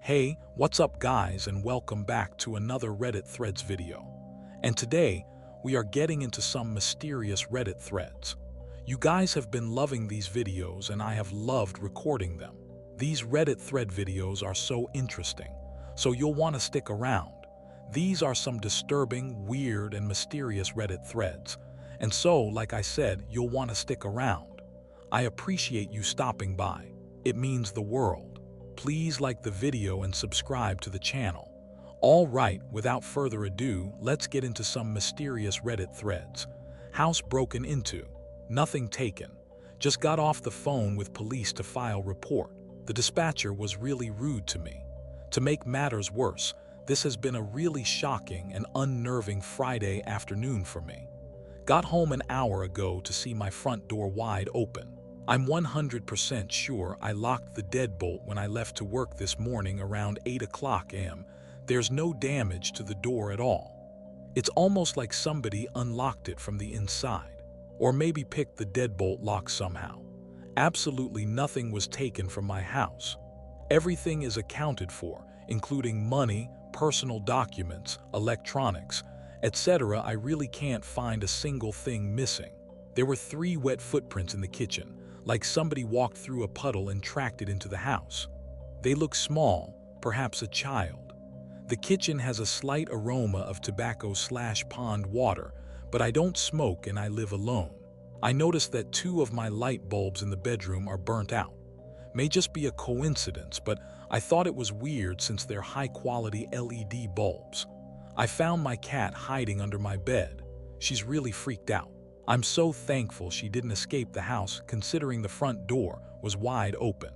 Hey, what's up guys, and welcome back to another Reddit Threads video. And today, we are getting into some mysterious Reddit threads. You guys have been loving these videos and I have loved recording them. These Reddit thread videos are so interesting, so you'll want to stick around. These are some disturbing, weird, and mysterious Reddit threads. And so, like I said, you'll want to stick around. I appreciate you stopping by. It means the world. Please like the video and subscribe to the channel. All right, without further ado, let's get into some mysterious Reddit threads. House broken into. Nothing taken. Just got off the phone with police to file report. The dispatcher was really rude to me. To make matters worse, this has been a really shocking and unnerving Friday afternoon for me. Got home an hour ago to see my front door wide open. I'm 100% sure I locked the deadbolt when I left to work this morning around 8 o'clock a.m. There's no damage to the door at all. It's almost like somebody unlocked it from the inside, or maybe picked the deadbolt lock somehow. Absolutely nothing was taken from my house. Everything is accounted for, including money, personal documents, electronics, etc. I really can't find a single thing missing. There were 3 wet footprints in the kitchen, like somebody walked through a puddle and tracked it into the house. They look small, perhaps a child. The kitchen has a slight aroma of tobacco/pond water, but I don't smoke and I live alone. I noticed that 2 of my light bulbs in the bedroom are burnt out. May just be a coincidence, but I thought it was weird since they're high-quality LED bulbs. I found my cat hiding under my bed. She's really freaked out. I'm so thankful she didn't escape the house considering the front door was wide open.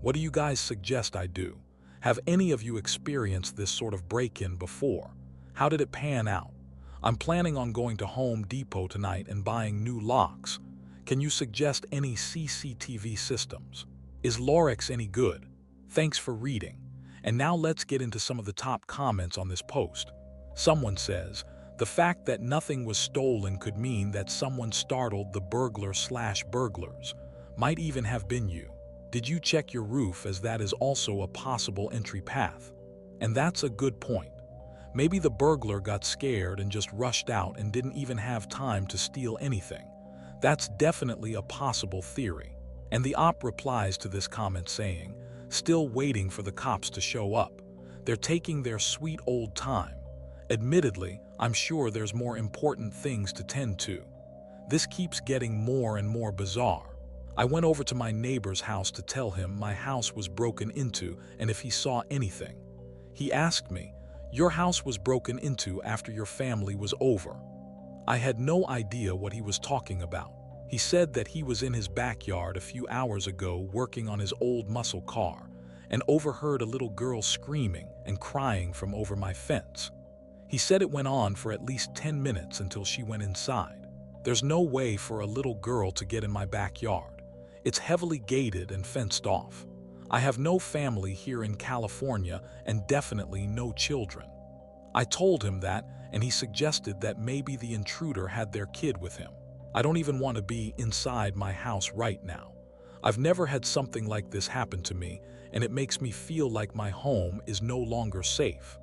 What do you guys suggest I do? Have any of you experienced this sort of break-in before? How did it pan out? I'm planning on going to Home Depot tonight and buying new locks. Can you suggest any CCTV systems? Is Lorex any good? Thanks for reading. And now let's get into some of the top comments on this post. Someone says, the fact that nothing was stolen could mean that someone startled the burglar/burglars. Might even have been you. Did you check your roof, as that is also a possible entry path? And that's a good point. Maybe the burglar got scared and just rushed out and didn't even have time to steal anything. That's definitely a possible theory. And the op replies to this comment saying, still waiting for the cops to show up. They're taking their sweet old time. Admittedly, I'm sure there's more important things to tend to. This keeps getting more and more bizarre. I went over to my neighbor's house to tell him my house was broken into and if he saw anything. He asked me, "Your house was broken into after your family was over." I had no idea what he was talking about. He said that he was in his backyard a few hours ago working on his old muscle car and overheard a little girl screaming and crying from over my fence. He said it went on for at least 10 minutes until she went inside. There's no way for a little girl to get in my backyard. It's heavily gated and fenced off. I have no family here in California and definitely no children. I told him that, and he suggested that maybe the intruder had their kid with him. I don't even want to be inside my house right now. I've never had something like this happen to me, and it makes me feel like my home is no longer safe.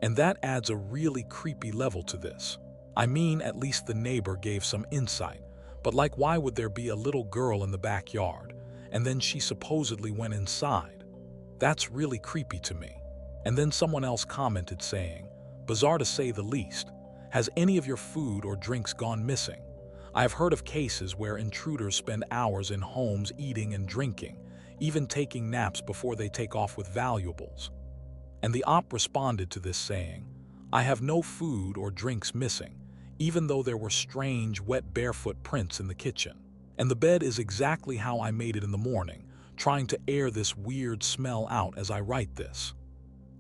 And that adds a really creepy level to this. I mean, at least the neighbor gave some insight, but like, why would there be a little girl in the backyard, and then she supposedly went inside? That's really creepy to me. And then someone else commented saying, bizarre to say the least. Has any of your food or drinks gone missing? I have heard of cases where intruders spend hours in homes eating and drinking, even taking naps before they take off with valuables. And the op responded to this saying, I have no food or drinks missing, even though there were strange, wet barefoot prints in the kitchen. And the bed is exactly how I made it in the morning, trying to air this weird smell out as I write this.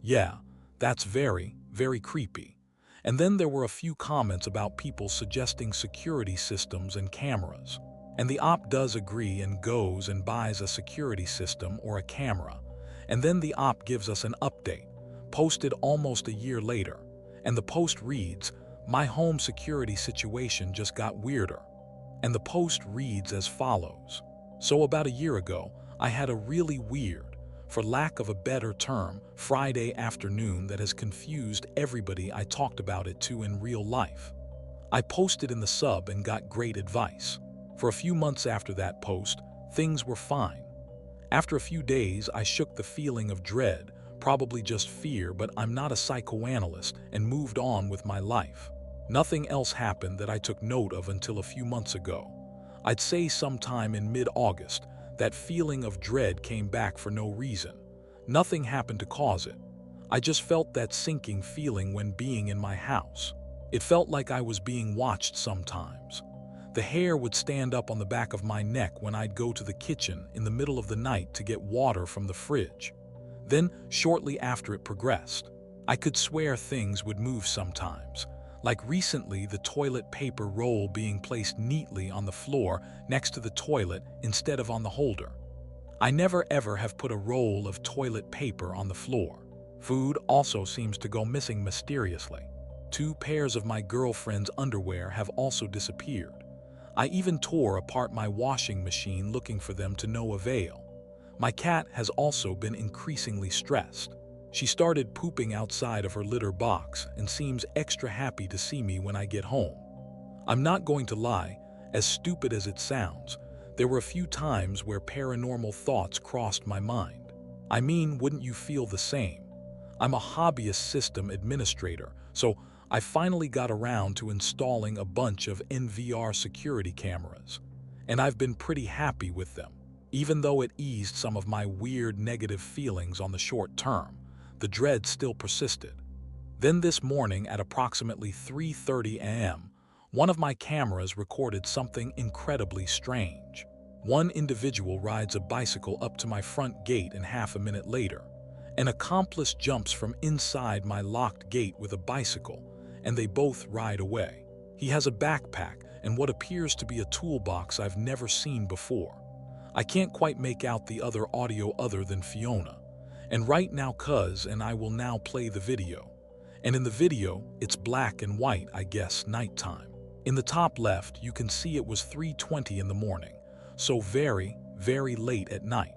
Yeah, that's very, very creepy. And then there were a few comments about people suggesting security systems and cameras. And the op does agree and goes and buys a security system or a camera. And then the op gives us an update, posted almost a year later. And the post reads, my home security situation just got weirder. And the post reads as follows. So about a year ago, I had a really weird, for lack of a better term, Friday afternoon that has confused everybody I talked about it to in real life. I posted in the sub and got great advice. For a few months after that post, things were fine. After a few days, I shook the feeling of dread, probably just fear, but I'm not a psychoanalyst, and moved on with my life. Nothing else happened that I took note of until a few months ago. I'd say sometime in mid-August, that feeling of dread came back for no reason. Nothing happened to cause it. I just felt that sinking feeling when being in my house. It felt like I was being watched sometimes. The hair would stand up on the back of my neck when I'd go to the kitchen in the middle of the night to get water from the fridge. Then, shortly after it progressed, I could swear things would move sometimes, like recently the toilet paper roll being placed neatly on the floor next to the toilet instead of on the holder. I never ever have put a roll of toilet paper on the floor. Food also seems to go missing mysteriously. 2 pairs of my girlfriend's underwear have also disappeared. I even tore apart my washing machine looking for them to no avail. My cat has also been increasingly stressed. She started pooping outside of her litter box and seems extra happy to see me when I get home. I'm not going to lie, as stupid as it sounds, there were a few times where paranormal thoughts crossed my mind. I mean, wouldn't you feel the same? I'm a hobbyist system administrator, so I finally got around to installing a bunch of NVR security cameras, and I've been pretty happy with them. Even though it eased some of my weird negative feelings on the short term, the dread still persisted. Then this morning at approximately 3:30 a.m., one of my cameras recorded something incredibly strange. One individual rides a bicycle up to my front gate, and half a minute later, an accomplice jumps from inside my locked gate with a bicycle, and they both ride away. He has a backpack and what appears to be a toolbox I've never seen before. I can't quite make out the other audio other than Fiona. And right now and I will now play the video. And in the video, it's black and white, I guess, nighttime. In the top left, you can see it was 3:20 in the morning, so very, very late at night.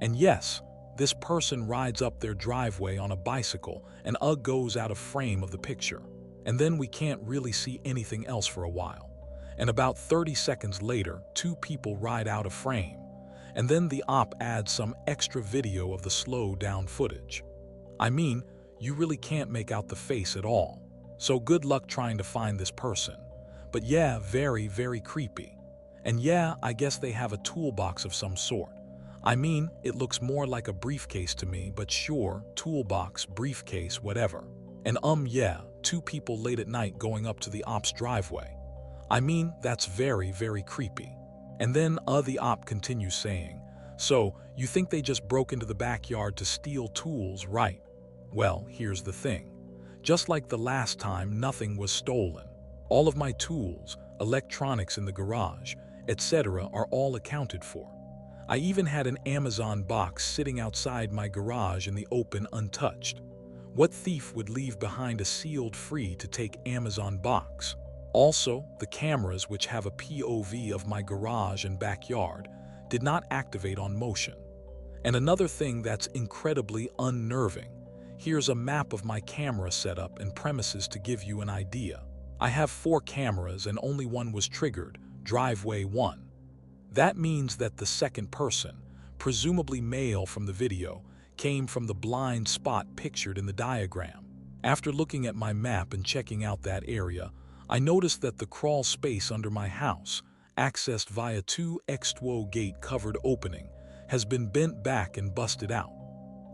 And yes, this person rides up their driveway on a bicycle and goes out of frame of the picture. And then we can't really see anything else for a while. And about 30 seconds later, 2 people ride out of frame. And then the op adds some extra video of the slow down footage. I mean, you really can't make out the face at all. So good luck trying to find this person. But yeah, very, very creepy. And yeah, I guess they have a toolbox of some sort. I mean, it looks more like a briefcase to me, but sure, toolbox, briefcase, whatever. And yeah, 2 people late at night going up to the op's driveway. I mean, that's very, very creepy. And then the op continues saying, so you think they just broke into the backyard to steal tools, right? Well, here's the thing. Just like the last time, nothing was stolen. All of my tools, electronics in the garage, etc. are all accounted for. I even had an Amazon box sitting outside my garage in the open untouched. What thief would leave behind a sealed free to take Amazon box? Also, the cameras, which have a POV of my garage and backyard, did not activate on motion. And another thing that's incredibly unnerving, here's a map of my camera setup and premises to give you an idea. I have 4 cameras and only one was triggered, driveway 1. That means that the second person, presumably male from the video, came from the blind spot pictured in the diagram. After looking at my map and checking out that area, I noticed that the crawl space under my house, accessed via 2 extwo gate covered opening, has been bent back and busted out.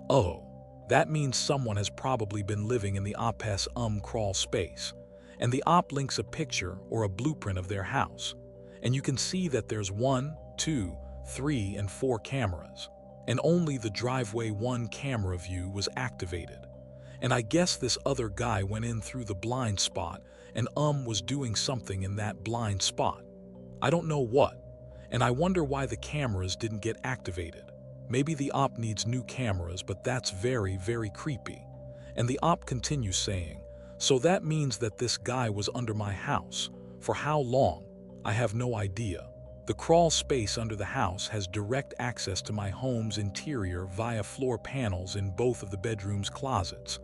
Oh, that means someone has probably been living in the op's crawl space. And the op links a picture or a blueprint of their house. And you can see that there's 1, 2, 3, and 4 cameras. And only the driveway 1 camera view was activated. And I guess this other guy went in through the blind spot and was doing something in that blind spot. I don't know what. And I wonder why the cameras didn't get activated. Maybe the op needs new cameras, but that's very, very creepy. And the op continues saying, so that means that this guy was under my house. For how long? I have no idea. The crawl space under the house has direct access to my home's interior via floor panels in both of the bedroom's closets.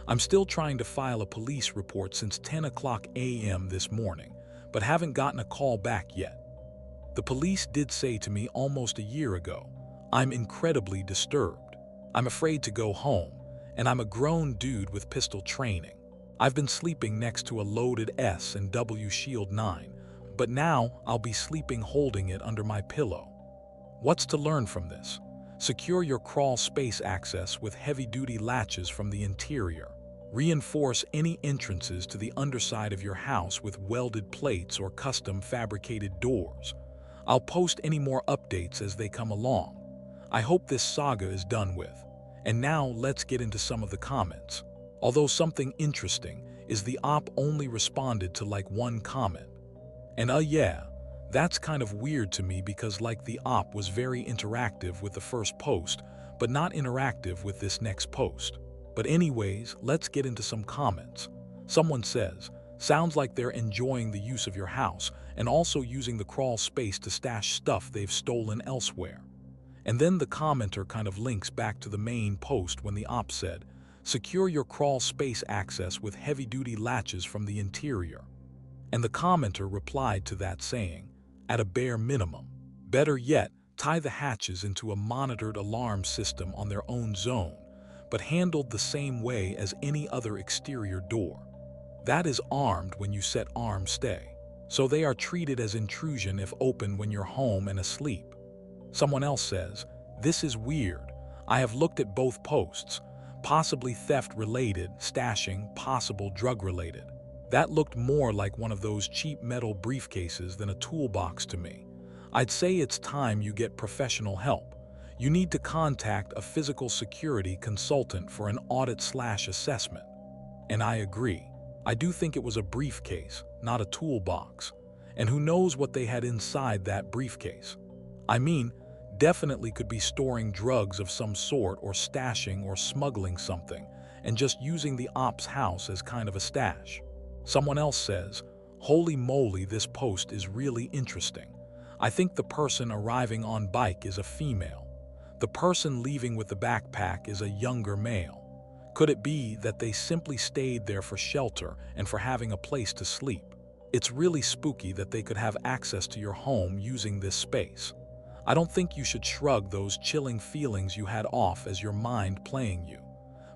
I'm still trying to file a police report since 10 o'clock a.m. this morning, but haven't gotten a call back yet. The police did say to me almost a year ago, "I'm incredibly disturbed. I'm afraid to go home, and I'm a grown dude with pistol training. I've been sleeping next to a loaded S&W Shield 9, but now I'll be sleeping holding it under my pillow." What's to learn from this? Secure your crawl space access with heavy-duty latches from the interior. Reinforce any entrances to the underside of your house with welded plates or custom fabricated doors. I'll post any more updates as they come along. I hope this saga is done with. And now let's get into some of the comments. Although something interesting is the op only responded to like one comment. And yeah, that's kind of weird to me because like the op was very interactive with the first post, but not interactive with this next post. But anyways, let's get into some comments. Someone says, "Sounds like they're enjoying the use of your house and also using the crawl space to stash stuff they've stolen elsewhere." And then the commenter kind of links back to the main post when the op said, "Secure your crawl space access with heavy-duty latches from the interior." And the commenter replied to that saying, "At a bare minimum. Better yet, tie the hatches into a monitored alarm system on their own zone, but handled the same way as any other exterior door. That is armed when you set arm stay. So they are treated as intrusion if open when you're home and asleep." Someone else says, "This is weird. I have looked at both posts. Possibly theft-related, stashing, possible drug-related. That looked more like one of those cheap metal briefcases than a toolbox to me. I'd say it's time you get professional help. You need to contact a physical security consultant for an audit/assessment." And I agree. I do think it was a briefcase, not a toolbox. And who knows what they had inside that briefcase? I mean, definitely could be storing drugs of some sort or stashing or smuggling something and just using the op's house as kind of a stash. Someone else says, "Holy moly, this post is really interesting. I think the person arriving on bike is a female. The person leaving with the backpack is a younger male. Could it be that they simply stayed there for shelter and for having a place to sleep? It's really spooky that they could have access to your home using this space. I don't think you should shrug those chilling feelings you had off as your mind playing you.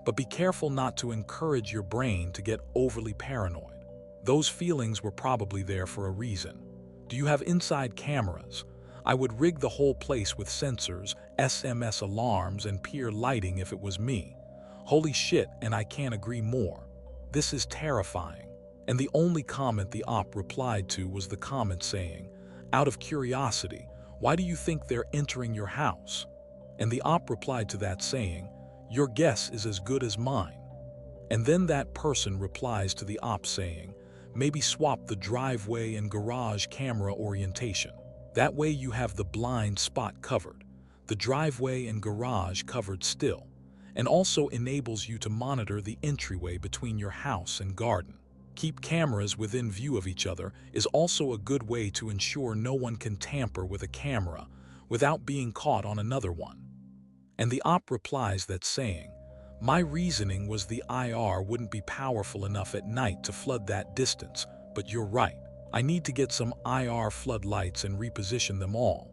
But be careful not to encourage your brain to get overly paranoid. Those feelings were probably there for a reason. Do you have inside cameras? I would rig the whole place with sensors, SMS alarms, and pier lighting if it was me. Holy shit, and I can't agree more. This is terrifying." And the only comment the op replied to was the comment saying, "Out of curiosity, why do you think they're entering your house?" And the op replied to that saying, "Your guess is as good as mine." And then that person replies to the op saying, "Maybe swap the driveway and garage camera orientation. That way you have the blind spot covered, the driveway and garage covered still, and also enables you to monitor the entryway between your house and garden. Keep cameras within view of each other is also a good way to ensure no one can tamper with a camera without being caught on another one." And the op replies that saying, "My reasoning was the IR wouldn't be powerful enough at night to flood that distance, but you're right. I need to get some IR floodlights and reposition them all."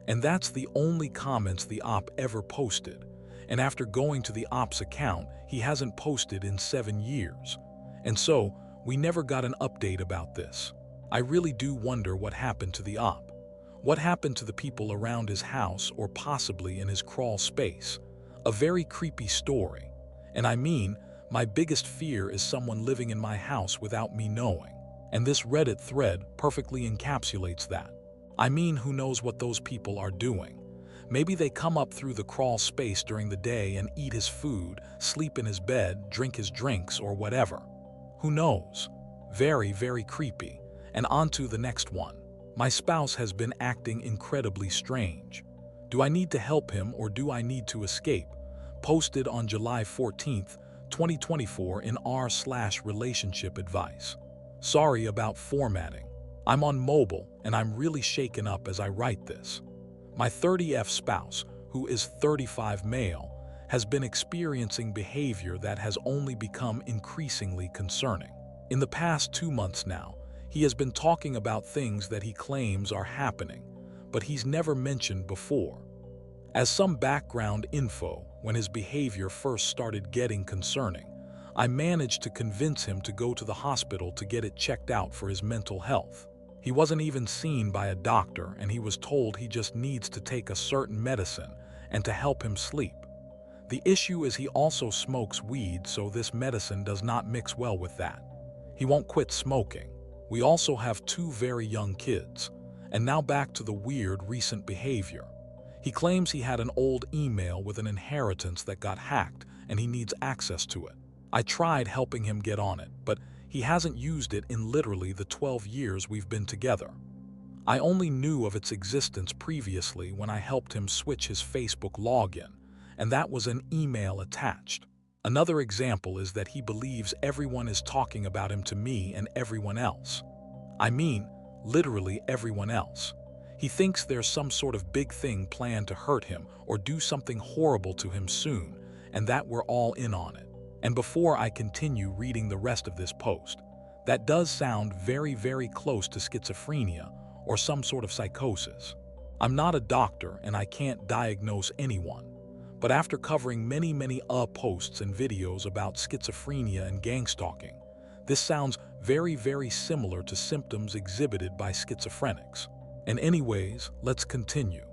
And that's the only comments the op ever posted. And after going to the op's account, he hasn't posted in 7 years. And so, we never got an update about this. I really do wonder what happened to the op. What happened to the people around his house or possibly in his crawl space? A very creepy story. And I mean, my biggest fear is someone living in my house without me knowing. And this Reddit thread perfectly encapsulates that. I mean, who knows what those people are doing? Maybe they come up through the crawl space during the day and eat his food, sleep in his bed, drink his drinks, or whatever. Who knows? Very, very creepy. And on to the next one. My spouse has been acting incredibly strange. Do I need to help him or do I need to escape? Posted on July 14th, 2024 in r/relationship advice. Sorry about formatting. I'm on mobile, and I'm really shaken up as I write this. My 30F spouse, who is 35 male, has been experiencing behavior that has only become increasingly concerning. In the past 2 months now, he has been talking about things that he claims are happening, but he's never mentioned before. As some background info, when his behavior first started getting concerning, I managed to convince him to go to the hospital to get it checked out for his mental health. He wasn't even seen by a doctor, and he was told he just needs to take a certain medicine and to help him sleep. The issue is he also smokes weed, so this medicine does not mix well with that. He won't quit smoking. We also have 2 very young kids. And now back to the weird recent behavior. He claims he had an old email with an inheritance that got hacked and he needs access to it. I tried helping him get on it, but he hasn't used it in literally the 12 years we've been together. I only knew of its existence previously when I helped him switch his Facebook login, and that was an email attached. Another example is that he believes everyone is talking about him to me and everyone else. I mean, literally everyone else. He thinks there's some sort of big thing planned to hurt him or do something horrible to him soon, and that we're all in on it. And before I continue reading the rest of this post, that does sound very, very close to schizophrenia or some sort of psychosis. I'm not a doctor and I can't diagnose anyone, but after covering many posts and videos about schizophrenia and gang stalking, this sounds very, very similar to symptoms exhibited by schizophrenics. And anyways, let's continue.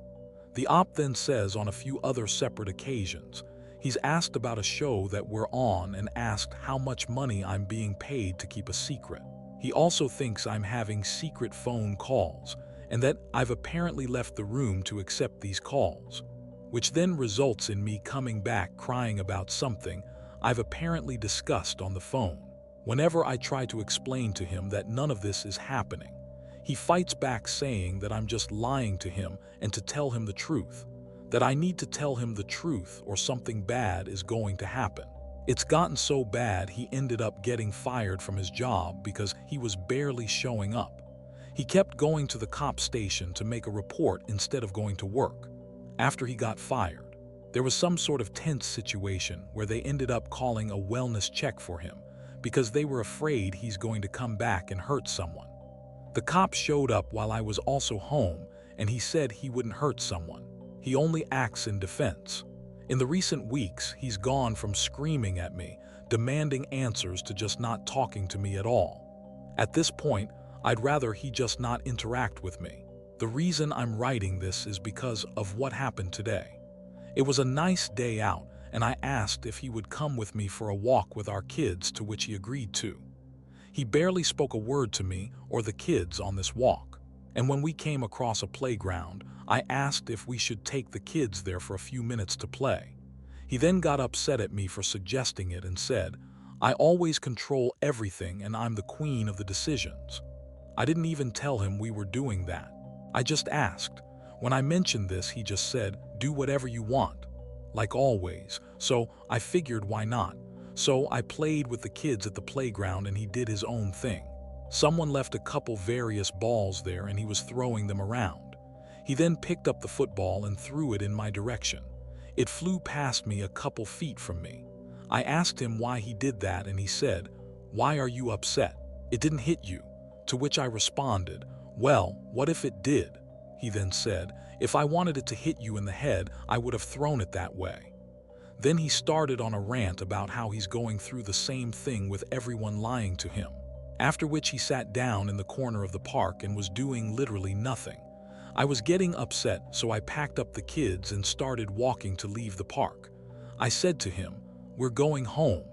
The op then says on a few other separate occasions, he's asked about a show that we're on and asked how much money I'm being paid to keep a secret. He also thinks I'm having secret phone calls and that I've apparently left the room to accept these calls, which then results in me coming back crying about something I've apparently discussed on the phone. Whenever I try to explain to him that none of this is happening, he fights back saying that I'm just lying to him and to tell him the truth, that I need to tell him the truth or something bad is going to happen. It's gotten so bad he ended up getting fired from his job because he was barely showing up. He kept going to the cop station to make a report instead of going to work. After he got fired, there was some sort of tense situation where they ended up calling a wellness check for him because they were afraid he's going to come back and hurt someone. The cop showed up while I was also home, and he said he wouldn't hurt someone. He only acts in defense. In the recent weeks, he's gone from screaming at me, demanding answers, to just not talking to me at all. At this point, I'd rather he just not interact with me. The reason I'm writing this is because of what happened today. It was a nice day out, and I asked if he would come with me for a walk with our kids, to which he agreed to. He barely spoke a word to me or the kids on this walk, and when we came across a playground, I asked if we should take the kids there for a few minutes to play. He then got upset at me for suggesting it and said, "I always control everything and I'm the queen of the decisions." I didn't even tell him we were doing that. I just asked. When I mentioned this, he just said, "Do whatever you want," like always, so I figured why not. So I played with the kids at the playground and he did his own thing. Someone left a couple various balls there and he was throwing them around. He then picked up the football and threw it in my direction. It flew past me a couple feet from me. I asked him why he did that and he said, "Why are you upset? It didn't hit you." To which I responded, "Well, what if it did?" He then said, "If I wanted it to hit you in the head, I would have thrown it that way." Then he started on a rant about how he's going through the same thing with everyone lying to him. After which he sat down in the corner of the park and was doing literally nothing. I was getting upset, so I packed up the kids and started walking to leave the park. I said to him, "We're going home,"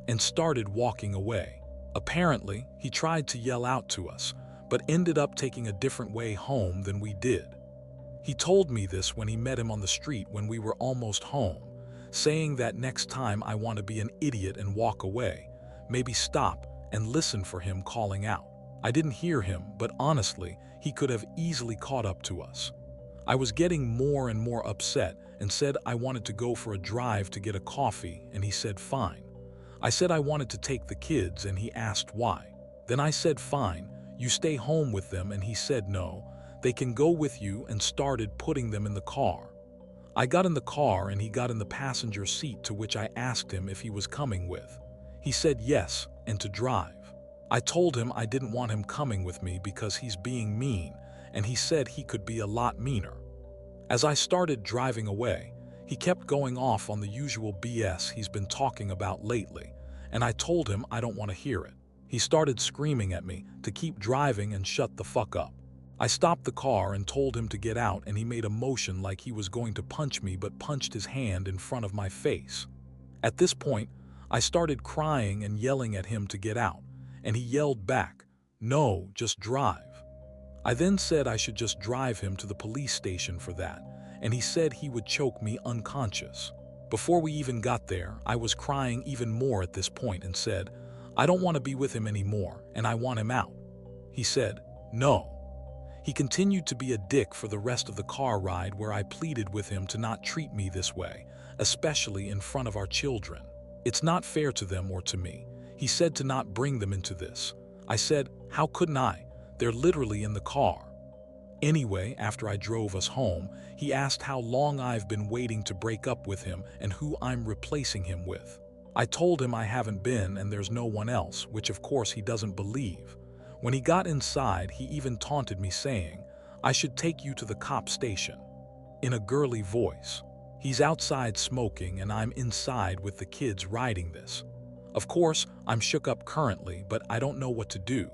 and started walking away. Apparently, he tried to yell out to us, but ended up taking a different way home than we did. He told me this when he met him on the street when we were almost home, saying that next time I want to be an idiot and walk away, maybe stop and listen for him calling out. I didn't hear him, but honestly, he could have easily caught up to us. I was getting more and more upset and said I wanted to go for a drive to get a coffee, and he said fine. I said I wanted to take the kids and he asked why. Then I said fine, You stay home with them, and he said no, they can go with you, and started putting them in the car. I got in the car and he got in the passenger seat, to which I asked him if he was coming with. He said yes, and to drive. I told him I didn't want him coming with me because he's being mean, and he said he could be a lot meaner. As I started driving away, he kept going off on the usual BS he's been talking about lately, and I told him I don't want to hear it. He started screaming at me to keep driving and shut the fuck up. I stopped the car and told him to get out, and he made a motion like he was going to punch me, but punched his hand in front of my face. At this point, I started crying and yelling at him to get out, and he yelled back, "No, just drive." I then said I should just drive him to the police station for that, and he said he would choke me unconscious. Before we even got there, I was crying even more at this point and said, "I don't want to be with him anymore, and I want him out." He said, "No." He continued to be a dick for the rest of the car ride, where I pleaded with him to not treat me this way, especially in front of our children. It's not fair to them or to me. He said to not bring them into this. I said, how couldn't I? They're literally in the car. Anyway, after I drove us home, he asked how long I've been waiting to break up with him and who I'm replacing him with. I told him I haven't been and there's no one else, which of course he doesn't believe. When he got inside, he even taunted me, saying, "I should take you to the cop station," in a girly voice. He's outside smoking and I'm inside with the kids riding this. Of course, I'm shook up currently, but I don't know what to do.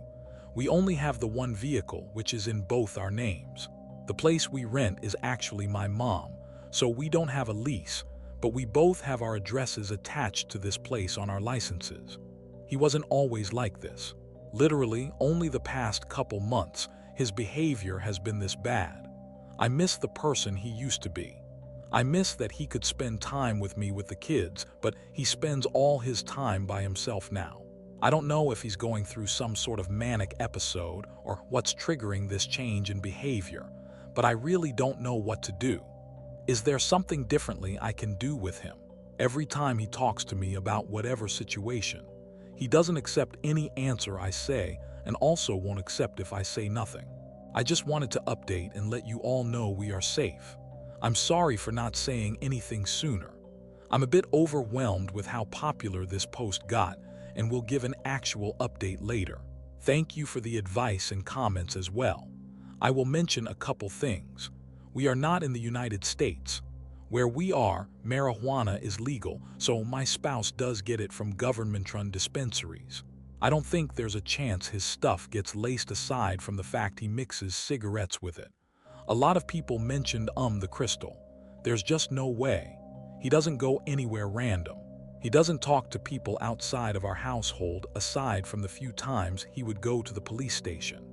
We only have the one vehicle, which is in both our names. The place we rent is actually my mom, so we don't have a lease, but we both have our addresses attached to this place on our licenses. He wasn't always like this. Literally, only the past couple months, his behavior has been this bad. I miss the person he used to be. I miss that he could spend time with me with the kids, but he spends all his time by himself now. I don't know if he's going through some sort of manic episode or what's triggering this change in behavior, but I really don't know what to do. Is there something differently I can do with him? Every time he talks to me about whatever situation, he doesn't accept any answer I say, and also won't accept if I say nothing. I just wanted to update and let you all know we are safe. I'm sorry for not saying anything sooner. I'm a bit overwhelmed with how popular this post got, and will give an actual update later. Thank you for the advice and comments as well. I will mention a couple things. We are not in the United States. Where we are, marijuana is legal, so my spouse does get it from government-run dispensaries. I don't think there's a chance his stuff gets laced, aside from the fact he mixes cigarettes with it. A lot of people mentioned the crystal. There's just no way. He doesn't go anywhere random. He doesn't talk to people outside of our household, aside from the few times he would go to the police station.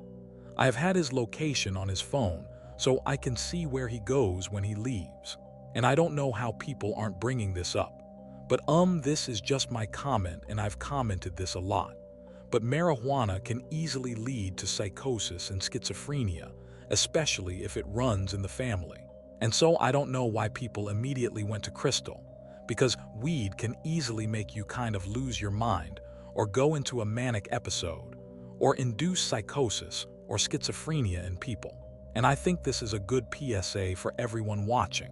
I have had his location on his phone, so I can see where he goes when he leaves. And I don't know how people aren't bringing this up. But this is just my comment, and I've commented this a lot. But marijuana can easily lead to psychosis and schizophrenia, especially if it runs in the family. And so I don't know why people immediately went to crystal, because weed can easily make you kind of lose your mind, or go into a manic episode, or induce psychosis or schizophrenia in people. And I think this is a good PSA for everyone watching.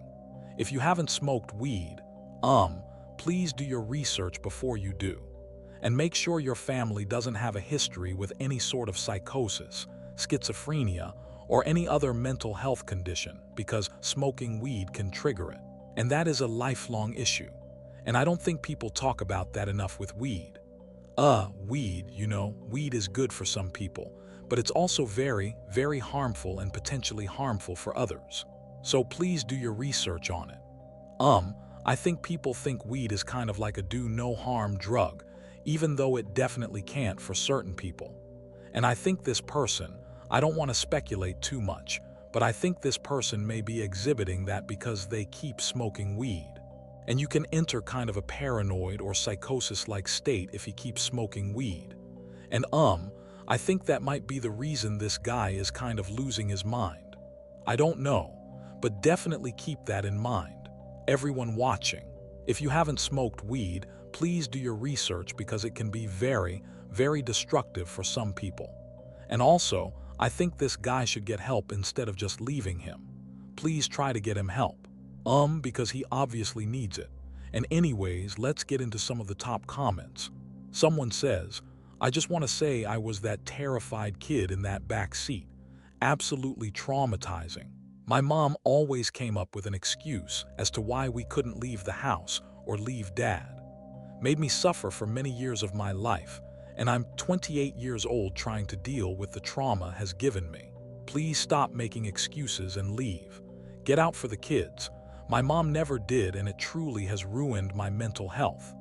If you haven't smoked weed, please do your research before you do. And make sure your family doesn't have a history with any sort of psychosis, schizophrenia, or any other mental health condition, because smoking weed can trigger it. And that is a lifelong issue. And I don't think people talk about that enough with weed. Weed, weed is good for some people, but it's also very, very harmful and potentially harmful for others. So please do your research on it. I think people think weed is kind of like a do-no-harm drug, even though it definitely can't for certain people. And I think this person, I don't want to speculate too much, but I think this person may be exhibiting that because they keep smoking weed. And you can enter kind of a paranoid or psychosis-like state if you keep smoking weed. And I think that might be the reason this guy is kind of losing his mind. I don't know, but definitely keep that in mind. Everyone watching, if you haven't smoked weed, please do your research, because it can be very, very destructive for some people. And also, I think this guy should get help instead of just leaving him. Please try to get him help. Because he obviously needs it. And anyways, let's get into some of the top comments. Someone says, I just want to say I was that terrified kid in that back seat. Absolutely traumatizing. My mom always came up with an excuse as to why we couldn't leave the house or leave dad. Made me suffer for many years of my life, and I'm 28 years old trying to deal with the trauma has given me. Please stop making excuses and leave. Get out for the kids. My mom never did, and it truly has ruined my mental health.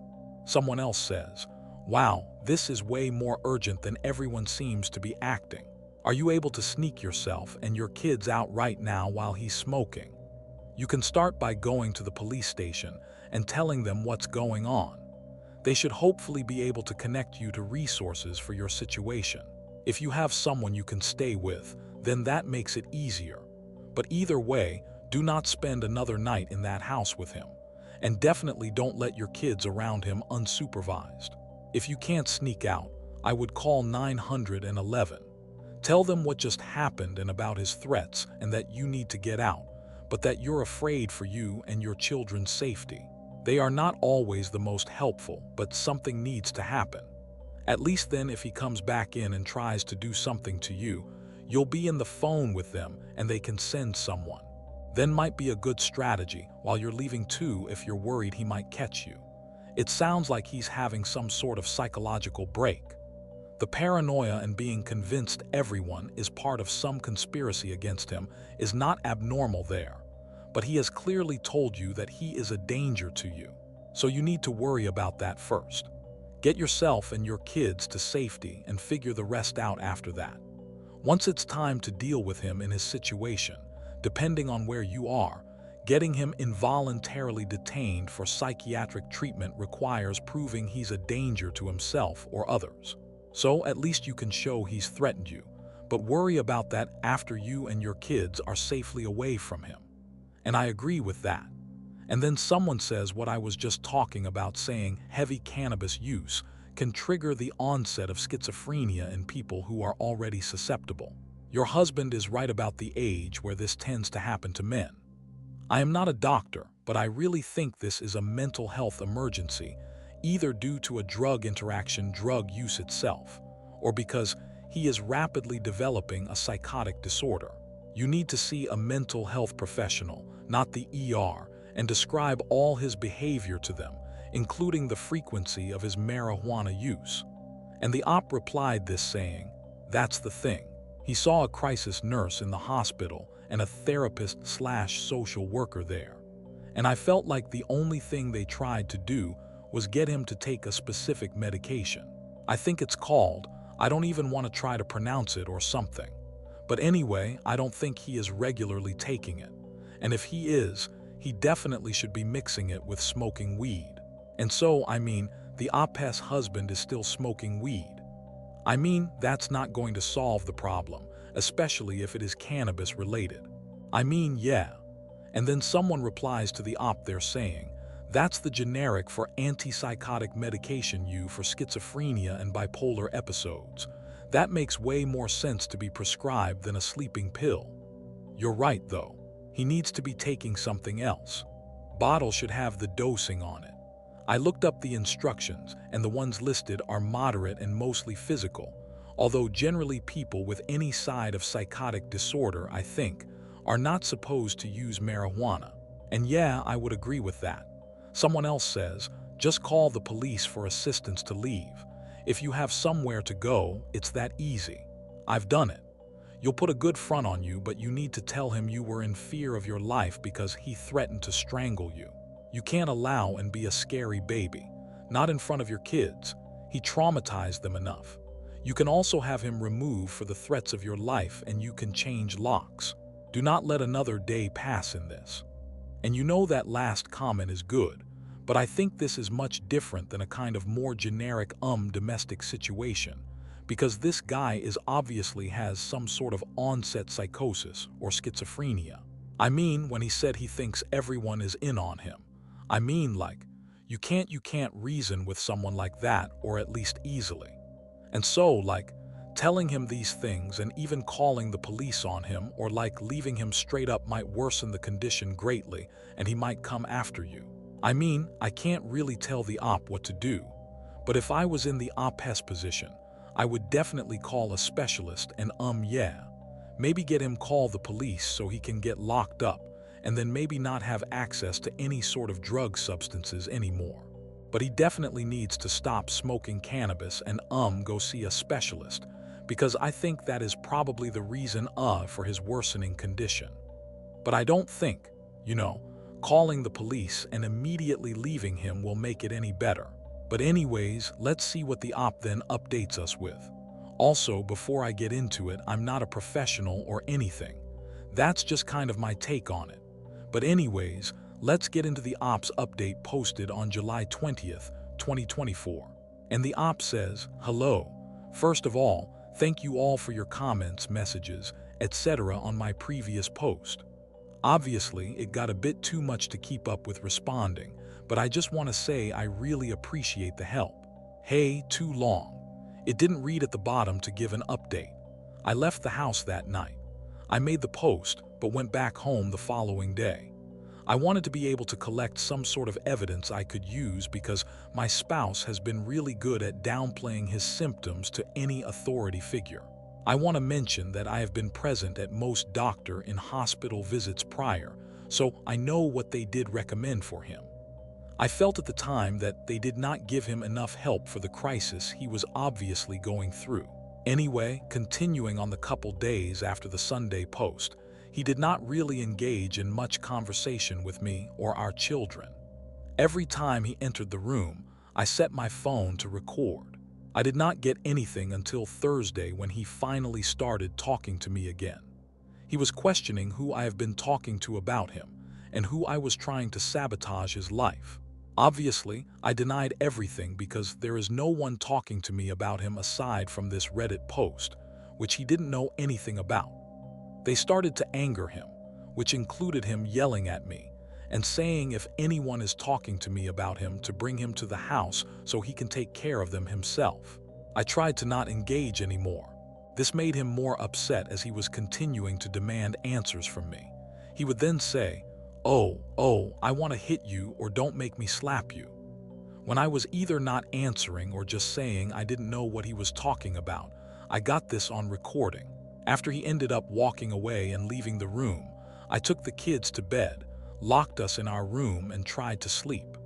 Someone else says, wow, this is way more urgent than everyone seems to be acting. Are you able to sneak yourself and your kids out right now while he's smoking? You can start by going to the police station and telling them what's going on. They should hopefully be able to connect you to resources for your situation. If you have someone you can stay with, then that makes it easier. But either way, do not spend another night in that house with him. And definitely don't let your kids around him unsupervised. If you can't sneak out, I would call 911. Tell them what just happened and about his threats and that you need to get out, but that you're afraid for you and your children's safety. They are not always the most helpful, but something needs to happen. At least then if he comes back in and tries to do something to you, you'll be in the phone with them and they can send someone. Then might be a good strategy while you're leaving too if you're worried he might catch you. It sounds like he's having some sort of psychological break. The paranoia and being convinced everyone is part of some conspiracy against him is not abnormal there, but he has clearly told you that he is a danger to you, so you need to worry about that first. Get yourself and your kids to safety and figure the rest out after that. Once it's time to deal with him in his situation, depending on where you are, getting him involuntarily detained for psychiatric treatment requires proving he's a danger to himself or others. So at least you can show he's threatened you, but worry about that after you and your kids are safely away from him. And I agree with that. And then someone says what I was just talking about, saying heavy cannabis use can trigger the onset of schizophrenia in people who are already susceptible. Your husband is right about the age where this tends to happen to men. I am not a doctor, but I really think this is a mental health emergency, either due to a drug interaction, drug use itself, or because he is rapidly developing a psychotic disorder. You need to see a mental health professional, not the ER, and describe all his behavior to them, including the frequency of his marijuana use. And the op replied this saying, that's the thing. He saw a crisis nurse in the hospital and a therapist/social worker there. And I felt like the only thing they tried to do was get him to take a specific medication. I think it's called, I don't even want to try to pronounce it or something. But anyway, I don't think he is regularly taking it. And if he is, he definitely should be mixing it with smoking weed. And so, the op's husband is still smoking weed. That's not going to solve the problem, especially if it is cannabis related. Yeah. And then someone replies to the op there saying, that's the generic for antipsychotic medication used for schizophrenia and bipolar episodes. That makes way more sense to be prescribed than a sleeping pill. You're right though. He needs to be taking something else. Bottle should have the dosing on it. I looked up the instructions and the ones listed are moderate and mostly physical, although generally people with any side of psychotic disorder, I think, are not supposed to use marijuana. And yeah, I would agree with that. Someone else says, just call the police for assistance to leave. If you have somewhere to go, it's that easy. I've done it. You'll put a good front on you, but you need to tell him you were in fear of your life because he threatened to strangle you. You can't allow and be a scary baby. Not in front of your kids. He traumatized them enough. You can also have him removed for the threats of your life and you can change locks. Do not let another day pass in this. And you know that last comment is good, but I think this is much different than a kind of more generic domestic situation, because this guy is obviously has some sort of onset psychosis or schizophrenia. When he said he thinks everyone is in on him. You can't reason with someone like that, or at least easily. And so, Telling him these things and even calling the police on him or like leaving him straight up might worsen the condition greatly and he might come after you. I mean, I can't really tell the op what to do, but if I was in the op's position, I would definitely call a specialist and yeah, maybe get him call the police so he can get locked up and then maybe not have access to any sort of drug substances anymore. But he definitely needs to stop smoking cannabis and go see a specialist, because I think that is probably the reason for his worsening condition. But I don't think, calling the police and immediately leaving him will make it any better. But anyways, let's see what the op then updates us with. Also, before I get into it, I'm not a professional or anything. That's just kind of my take on it. But anyways, let's get into the op's update posted on July 20th, 2024. And the op says, "Hello. First of all, thank you all for your comments, messages, etc. on my previous post. Obviously, it got a bit too much to keep up with responding, but I just want to say I really appreciate the help. Hey, too long. It didn't read at the bottom to give an update. I left the house that night. I made the post, but went back home the following day. I wanted to be able to collect some sort of evidence I could use because my spouse has been really good at downplaying his symptoms to any authority figure. I want to mention that I have been present at most doctor and hospital visits prior, so I know what they did recommend for him. I felt at the time that they did not give him enough help for the crisis he was obviously going through. Anyway, continuing on the couple days after the Sunday post, he did not really engage in much conversation with me or our children. Every time he entered the room, I set my phone to record. I did not get anything until Thursday when he finally started talking to me again. He was questioning who I have been talking to about him and who I was trying to sabotage his life. Obviously, I denied everything because there is no one talking to me about him aside from this Reddit post, which he didn't know anything about. They started to anger him, which included him yelling at me and saying if anyone is talking to me about him to bring him to the house so he can take care of them himself. I tried to not engage anymore. This made him more upset as he was continuing to demand answers from me. He would then say, Oh, I want to hit you or don't make me slap you. When I was either not answering or just saying I didn't know what he was talking about, I got this on recording. After he ended up walking away and leaving the room, I took the kids to bed, locked us in our room and tried to sleep.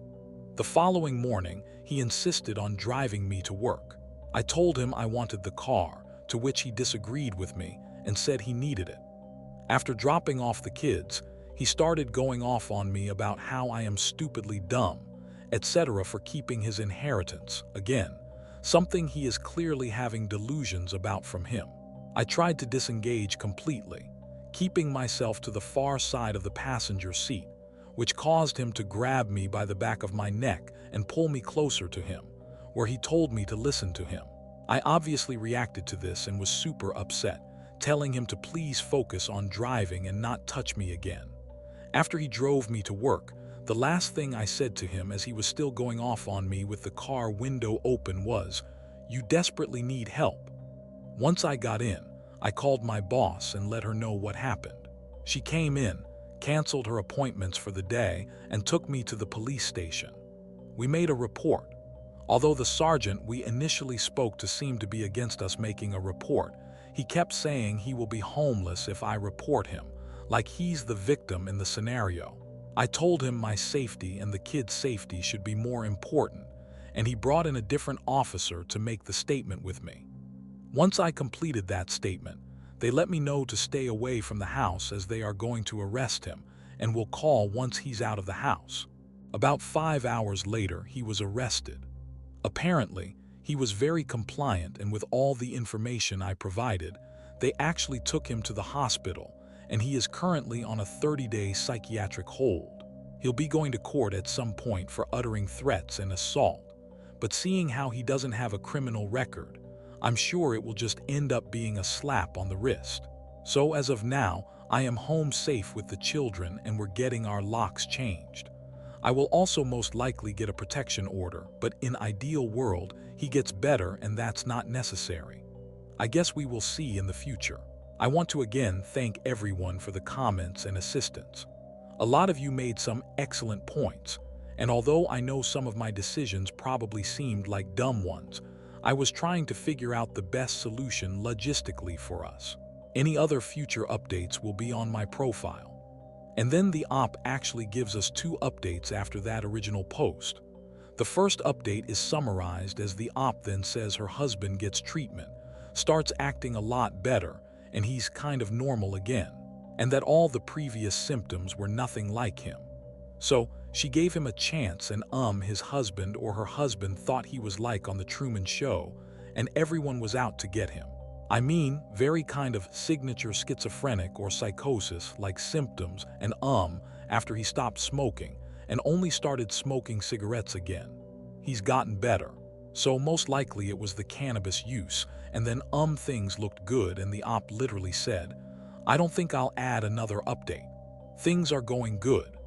The following morning, he insisted on driving me to work. I told him I wanted the car, to which he disagreed with me and said he needed it. After dropping off the kids, he started going off on me about how I am stupidly dumb, etc. for keeping his inheritance, again, something he is clearly having delusions about from him. I tried to disengage completely, keeping myself to the far side of the passenger seat, which caused him to grab me by the back of my neck and pull me closer to him, where he told me to listen to him. I obviously reacted to this and was super upset, telling him to please focus on driving and not touch me again. After he drove me to work, the last thing I said to him as he was still going off on me with the car window open was, "You desperately need help." Once I got in, I called my boss and let her know what happened. She came in, canceled her appointments for the day, and took me to the police station. We made a report. Although the sergeant we initially spoke to seemed to be against us making a report, he kept saying he will be homeless if I report him, like he's the victim in the scenario. I told him my safety and the kids' safety should be more important, and he brought in a different officer to make the statement with me. Once I completed that statement, they let me know to stay away from the house as they are going to arrest him and will call once he's out of the house. About 5 hours later, he was arrested. Apparently, he was very compliant, and with all the information I provided, they actually took him to the hospital, and he is currently on a 30-day psychiatric hold. He'll be going to court at some point for uttering threats and assault, but seeing how he doesn't have a criminal record, I'm sure it will just end up being a slap on the wrist. So as of now, I am home safe with the children and we're getting our locks changed. I will also most likely get a protection order, but in ideal world, he gets better and that's not necessary. I guess we will see in the future. I want to again thank everyone for the comments and assistance. A lot of you made some excellent points, and although I know some of my decisions probably seemed like dumb ones, I was trying to figure out the best solution logistically for us. Any other future updates will be on my profile. And then the op actually gives us 2 updates after that original post. The first update is summarized as the op then says her husband gets treatment, starts acting a lot better, and he's kind of normal again, and that all the previous symptoms were nothing like him. So she gave him a chance, and his husband or her husband thought he was like on the Truman Show, and everyone was out to get him. I mean, very kind of signature schizophrenic or psychosis like symptoms, and after he stopped smoking and only started smoking cigarettes again. He's gotten better. So most likely it was the cannabis use, and then things looked good and the op literally said, "I don't think I'll add another update. Things are going good."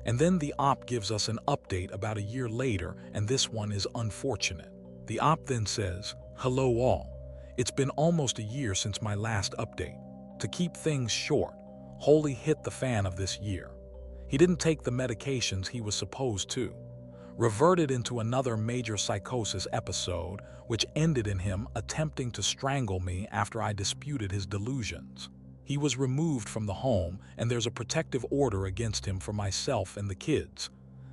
And then the op gives us an update about a year later, and this one is unfortunate. The op then says, "Hello all. It's been almost a year since my last update. To keep things short, Holy hit the fan of this year. He didn't take the medications he was supposed to. Reverted into another major psychosis episode, which ended in him attempting to strangle me after I disputed his delusions. He was removed from the home, and there's a protective order against him for myself and the kids.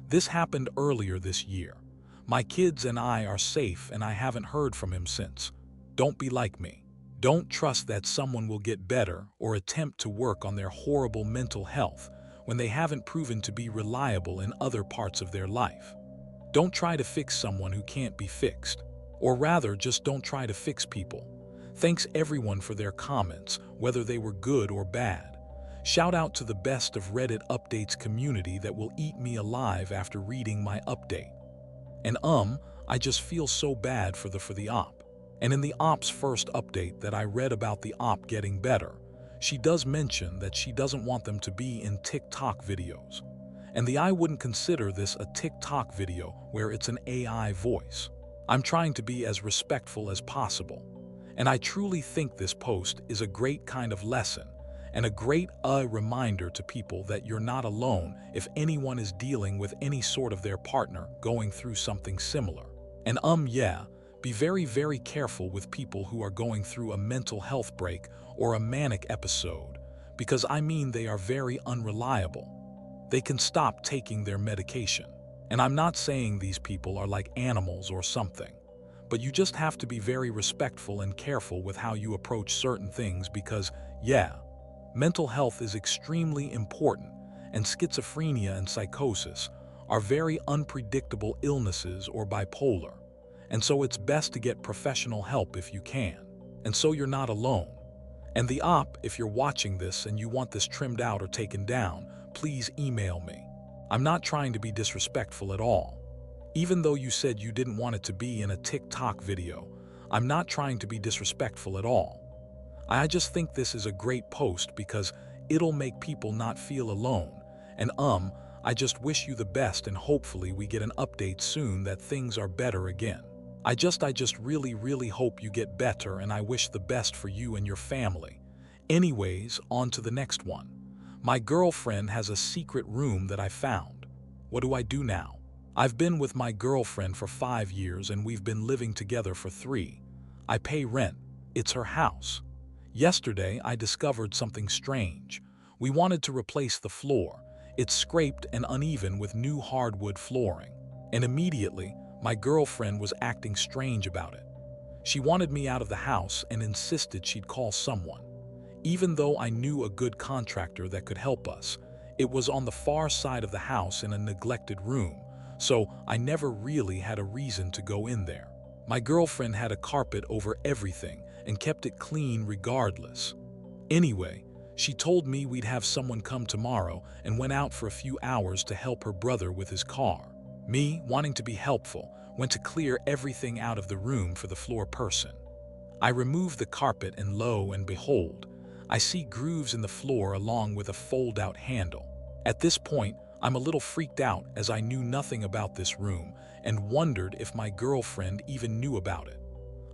This happened earlier this year. My kids and I are safe, and I haven't heard from him since. Don't be like me. Don't trust that someone will get better or attempt to work on their horrible mental health when they haven't proven to be reliable in other parts of their life. Don't try to fix someone who can't be fixed. Or rather, just don't try to fix people. Thanks everyone for their comments, whether they were good or bad. Shout out to the best of Reddit updates community that will eat me alive after reading my update. And I just feel so bad for the op. And in the op's first update that I read about the op getting better, she does mention that she doesn't want them to be in TikTok videos. And I wouldn't consider this a TikTok video where it's an AI voice. I'm trying to be as respectful as possible. And I truly think this post is a great kind of lesson and a great reminder to people that you're not alone if anyone is dealing with any sort of their partner going through something similar. And be very, very careful with people who are going through a mental health break or a manic episode, because they are very unreliable. They can stop taking their medication. And I'm not saying these people are like animals or something, but you just have to be very respectful and careful with how you approach certain things because, mental health is extremely important, and schizophrenia and psychosis are very unpredictable illnesses or bipolar. And so it's best to get professional help if you can. And so you're not alone. And the op, if you're watching this and you want this trimmed out or taken down, please email me. I'm not trying to be disrespectful at all. Even though you said you didn't want it to be in a TikTok video, I'm not trying to be disrespectful at all. I just think this is a great post because it'll make people not feel alone. And I just wish you the best, and hopefully we get an update soon that things are better again. I just really, really hope you get better, and I wish the best for you and your family. Anyways, on to the next one. My girlfriend has a secret room that I found. What do I do now? I've been with my girlfriend for 5 years and we've been living together for 3. I pay rent. It's her house. Yesterday, I discovered something strange. We wanted to replace the floor. It's scraped and uneven with new hardwood flooring. And immediately, my girlfriend was acting strange about it. She wanted me out of the house and insisted she'd call someone. Even though I knew a good contractor that could help us, it was on the far side of the house in a neglected room, so I never really had a reason to go in there. My girlfriend had a carpet over everything and kept it clean regardless. Anyway, she told me we'd have someone come tomorrow and went out for a few hours to help her brother with his car. Me, wanting to be helpful, went to clear everything out of the room for the floor person. I removed the carpet and lo and behold, I see grooves in the floor along with a fold-out handle. At this point, I'm a little freaked out as I knew nothing about this room and wondered if my girlfriend even knew about it.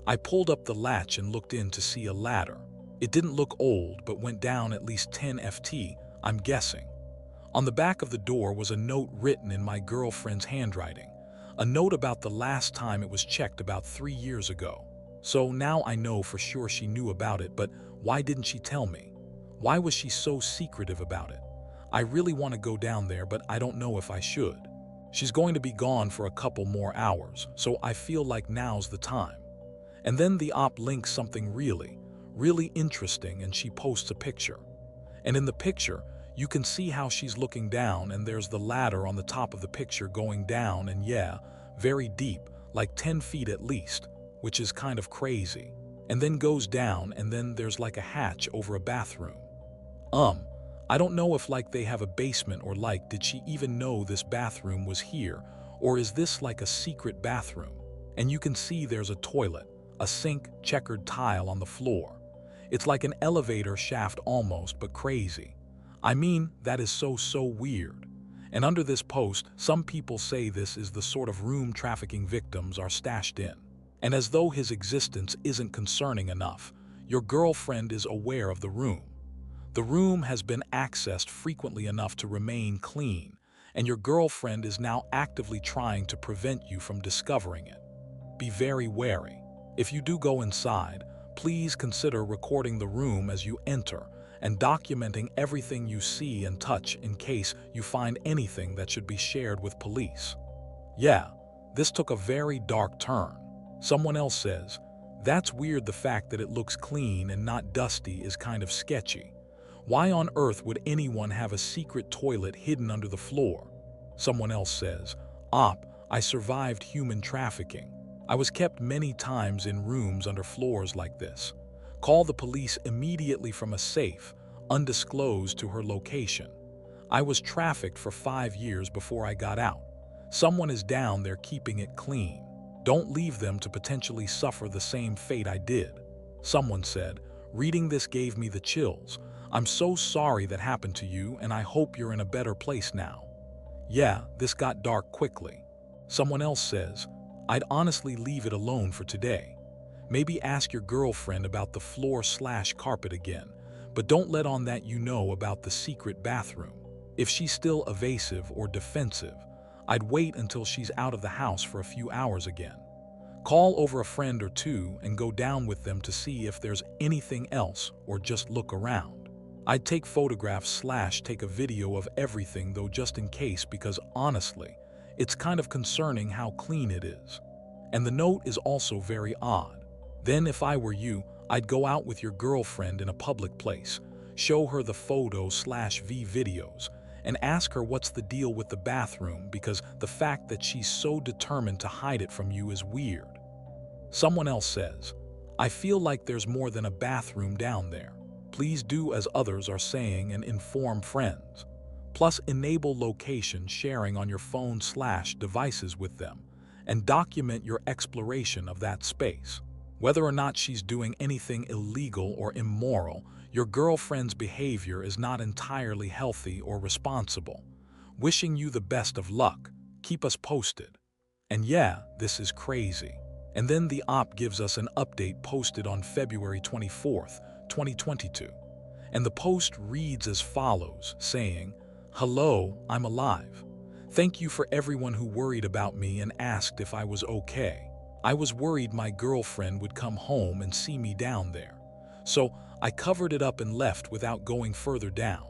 I pulled up the latch and looked in to see a ladder. It didn't look old, but went down at least 10 ft, I'm guessing. On the back of the door was a note written in my girlfriend's handwriting. A note about the last time it was checked about 3 years ago. So now I know for sure she knew about it, but why didn't she tell me? Why was she so secretive about it? I really want to go down there, but I don't know if I should. She's going to be gone for a couple more hours, so I feel like now's the time. And then the op links something really interesting, and she posts a picture. And in the picture, you can see how she's looking down, and there's the ladder on the top of the picture going down, and yeah, very deep, like 10 feet at least, which is kind of crazy. And then goes down, and then there's like a hatch over a bathroom. I don't know if like they have a basement, or like did she even know this bathroom was here, or is this like a secret bathroom? And you can see there's a toilet, a sink, checkered tile on the floor. It's like an elevator shaft almost, but crazy. I mean, that is so weird. And under this post, some people say this is the sort of room trafficking victims are stashed in. And as though his existence isn't concerning enough, your girlfriend is aware of the room. The room has been accessed frequently enough to remain clean, and your girlfriend is now actively trying to prevent you from discovering it. Be very wary. If you do go inside, please consider recording the room as you enter and documenting everything you see and touch in case you find anything that should be shared with police. Yeah, this took a very dark turn. Someone else says, "That's weird, the fact that it looks clean and not dusty is kind of sketchy. Why on earth would anyone have a secret toilet hidden under the floor?" Someone else says, I survived human trafficking. I was kept many times in rooms under floors like this. Call the police immediately from a safe, undisclosed to her location. I was trafficked for 5 years before I got out. Someone is down there keeping it clean. Don't leave them to potentially suffer the same fate I did." Someone said, "Reading this gave me the chills. I'm so sorry that happened to you, and I hope you're in a better place now." Yeah, this got dark quickly. Someone else says, "I'd honestly leave it alone for today. Maybe ask your girlfriend about the floor/carpet again, but don't let on that you know about the secret bathroom. If she's still evasive or defensive, I'd wait until she's out of the house for a few hours again. Call over a friend or two and go down with them to see if there's anything else, or just look around. I'd take photographs/take a video of everything though, just in case, because honestly, it's kind of concerning how clean it is. And the note is also very odd. Then if I were you, I'd go out with your girlfriend in a public place, show her the photo/v videos, and ask her what's the deal with the bathroom, because the fact that she's so determined to hide it from you is weird." Someone else says, "I feel like there's more than a bathroom down there. Please do as others are saying and inform friends. Plus enable location sharing on your phone/devices with them, and document your exploration of that space. Whether or not she's doing anything illegal or immoral, your girlfriend's behavior is not entirely healthy or responsible. Wishing you the best of luck. Keep us posted." And yeah, this is crazy. And then the op gives us an update posted on February 24th, 2022. And the post reads as follows, saying, "Hello, I'm alive. Thank you for everyone who worried about me and asked if I was okay. I was worried my girlfriend would come home and see me down there. So I covered it up and left without going further down.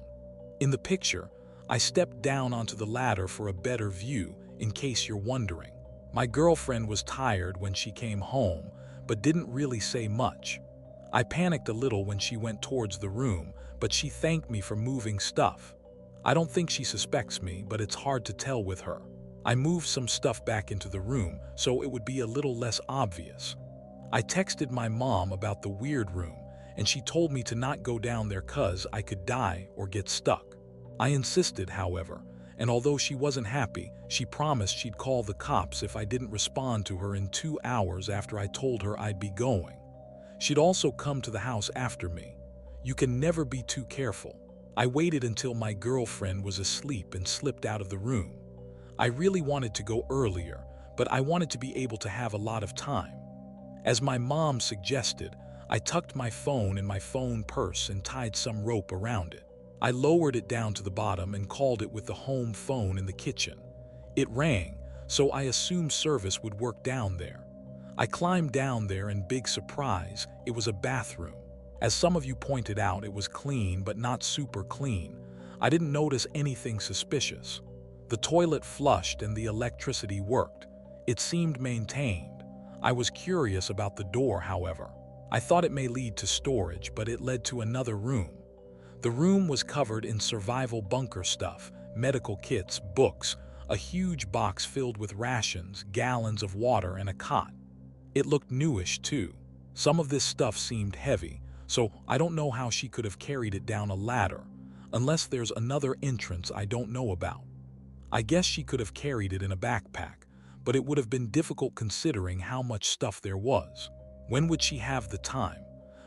In the picture, I stepped down onto the ladder for a better view, in case you're wondering. My girlfriend was tired when she came home, but didn't really say much. I panicked a little when she went towards the room, but she thanked me for moving stuff. I don't think she suspects me, but it's hard to tell with her. I moved some stuff back into the room, so it would be a little less obvious. I texted my mom about the weird room, and she told me to not go down there 'cause I could die or get stuck. I insisted, however, and although she wasn't happy, she promised she'd call the cops if I didn't respond to her in 2 hours after I told her I'd be going. She'd also come to the house after me. You can never be too careful. I waited until my girlfriend was asleep and slipped out of the room. I really wanted to go earlier, but I wanted to be able to have a lot of time. As my mom suggested, I tucked my phone in my phone purse and tied some rope around it. I lowered it down to the bottom and called it with the home phone in the kitchen. It rang, so I assumed service would work down there. I climbed down there and big surprise, it was a bathroom. As some of you pointed out, it was clean but not super clean. I didn't notice anything suspicious. The toilet flushed and the electricity worked. It seemed maintained. I was curious about the door, however. I thought it may lead to storage, but it led to another room. The room was covered in survival bunker stuff, medical kits, books, a huge box filled with rations, gallons of water, and a cot. It looked newish too. Some of this stuff seemed heavy, so I don't know how she could have carried it down a ladder, unless there's another entrance I don't know about. I guess she could have carried it in a backpack, but it would have been difficult considering how much stuff there was. When would she have the time?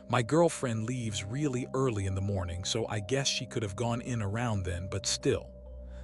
My girlfriend leaves really early in the morning, so I guess she could have gone in around then, but still.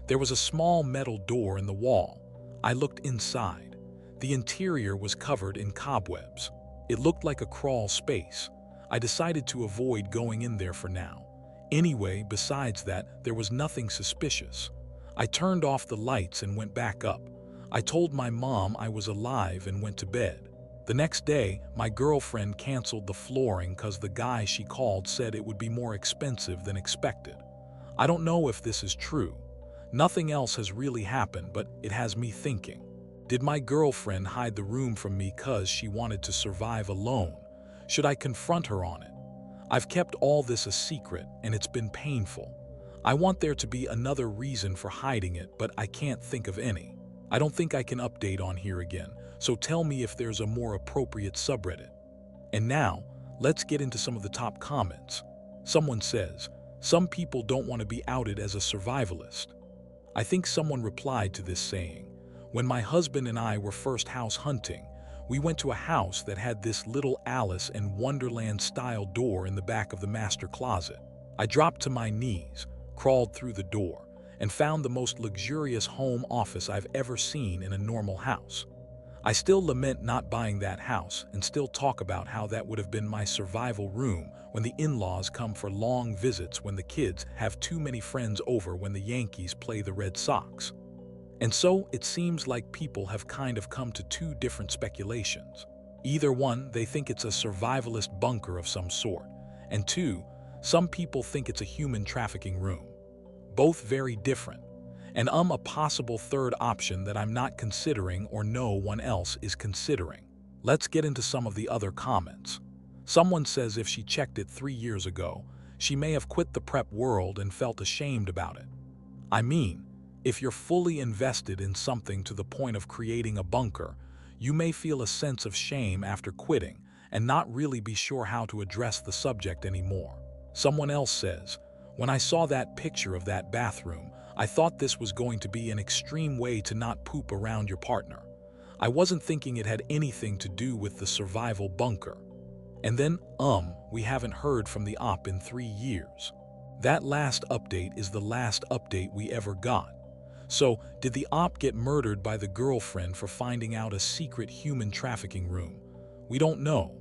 There was a small metal door in the wall. I looked inside. The interior was covered in cobwebs. It looked like a crawl space. I decided to avoid going in there for now. Anyway, besides that, there was nothing suspicious. I turned off the lights and went back up. I told my mom I was alive and went to bed. The next day, my girlfriend canceled the flooring because the guy she called said it would be more expensive than expected. I don't know if this is true. Nothing else has really happened, but it has me thinking. Did my girlfriend hide the room from me because she wanted to survive alone? Should I confront her on it? I've kept all this a secret, and it's been painful. I want there to be another reason for hiding it, but I can't think of any. I don't think I can update on here again, so tell me if there's a more appropriate subreddit. And now, let's get into some of the top comments. Someone says, some people don't want to be outed as a survivalist. I think someone replied to this saying, when my husband and I were first house hunting, we went to a house that had this little Alice in Wonderland style door in the back of the master closet. I dropped to my knees, crawled through the door, and found the most luxurious home office I've ever seen in a normal house. I still lament not buying that house and still talk about how that would have been my survival room when the in-laws come for long visits, when the kids have too many friends over when the Yankees play the Red Sox. And so it seems like people have kind of come to two different speculations. Either one, they think it's a survivalist bunker of some sort, and two, some people think it's a human trafficking room. Both very different. And a possible third option that I'm not considering or no one else is considering. Let's get into some of the other comments. Someone says if she checked it 3 years ago, she may have quit the prep world and felt ashamed about it. I mean, if you're fully invested in something to the point of creating a bunker, you may feel a sense of shame after quitting and not really be sure how to address the subject anymore. Someone else says, when I saw that picture of that bathroom, I thought this was going to be an extreme way to not poop around your partner. I wasn't thinking it had anything to do with the survival bunker. And then, we haven't heard from the op in 3 years. That last update is the last update we ever got. So, did the op get murdered by the girlfriend for finding out a secret human trafficking room? We don't know.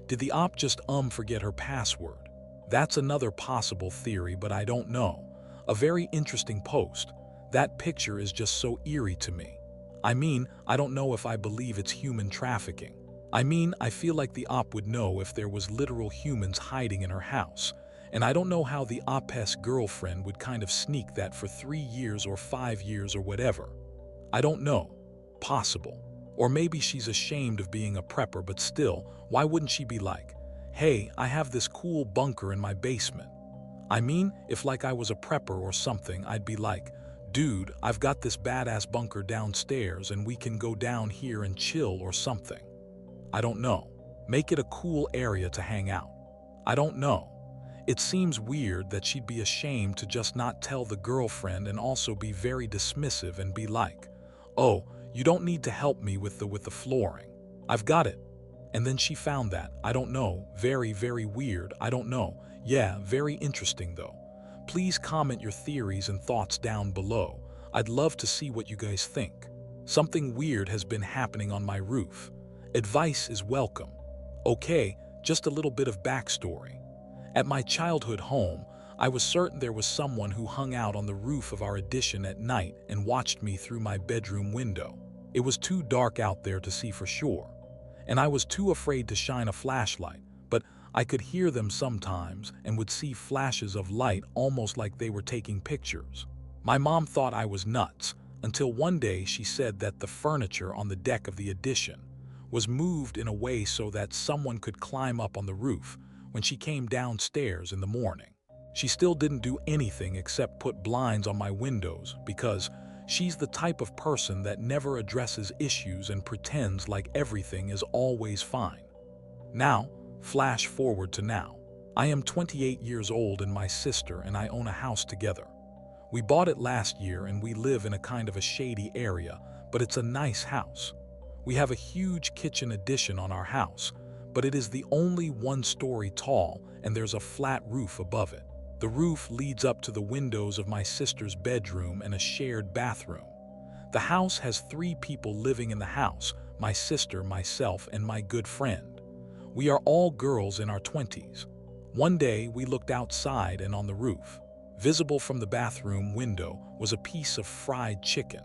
Did the op just forget her password? That's another possible theory, but I don't know. A very interesting post. That picture is just so eerie to me. I mean, I don't know if I believe it's human trafficking. I mean, I feel like the op would know if there was literal humans hiding in her house. And I don't know how the op's girlfriend would kind of sneak that for 3 years or 5 years or whatever. I don't know. Possible. Or maybe she's ashamed of being a prepper, but still, why wouldn't she be like, hey, I have this cool bunker in my basement? I mean, if like I was a prepper or something, I'd be like, dude, I've got this badass bunker downstairs and we can go down here and chill or something. I don't know. Make it a cool area to hang out. I don't know. It seems weird that she'd be ashamed to just not tell the girlfriend and also be very dismissive and be like, oh, you don't need to help me with the flooring. I've got it. And then she found that. I don't know. Very, very weird. I don't know. Yeah, very interesting though. Please comment your theories and thoughts down below. I'd love to see what you guys think. Something weird has been happening on my roof. Advice is welcome. Okay, just a little bit of backstory. At my childhood home, I was certain there was someone who hung out on the roof of our addition at night and watched me through my bedroom window. It was too dark out there to see for sure, and I was too afraid to shine a flashlight, but I could hear them sometimes and would see flashes of light almost like they were taking pictures. My mom thought I was nuts until one day she said that the furniture on the deck of the addition was moved in a way so that someone could climb up on the roof when she came downstairs in the morning. She still didn't do anything except put blinds on my windows because she's the type of person that never addresses issues and pretends like everything is always fine. Now, flash forward to now. I am 28 years old and my sister and I own a house together. We bought it last year and we live in a kind of a shady area, but it's a nice house. We have a huge kitchen addition on our house, but it is the only 1 story tall and there's a flat roof above it. The roof leads up to the windows of my sister's bedroom and a shared bathroom. The house has 3 people living in the house, my sister, myself, and my good friend. We are all girls in our 20s. One day we looked outside and on the roof, visible from the bathroom window, was a piece of fried chicken.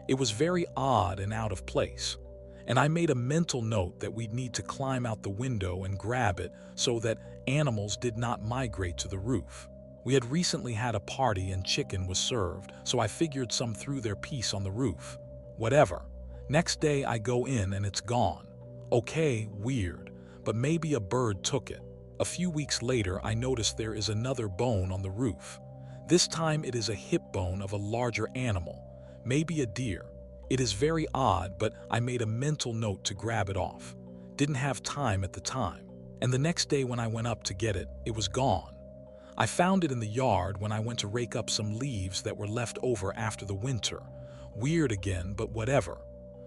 It was very odd and out of place, and I made a mental note that we'd need to climb out the window and grab it so that animals did not migrate to the roof. We had recently had a party and chicken was served, so I figured some threw their piece on the roof. Whatever. Next day I go in and it's gone. Okay, weird, but maybe a bird took it. A few weeks later I noticed there is another bone on the roof. This time it is a hip bone of a larger animal, maybe a deer. It is very odd, but I made a mental note to grab it off. Didn't have time at the time. And the next day when I went up to get it, it was gone. I found it in the yard when I went to rake up some leaves that were left over after the winter. Weird again, but whatever.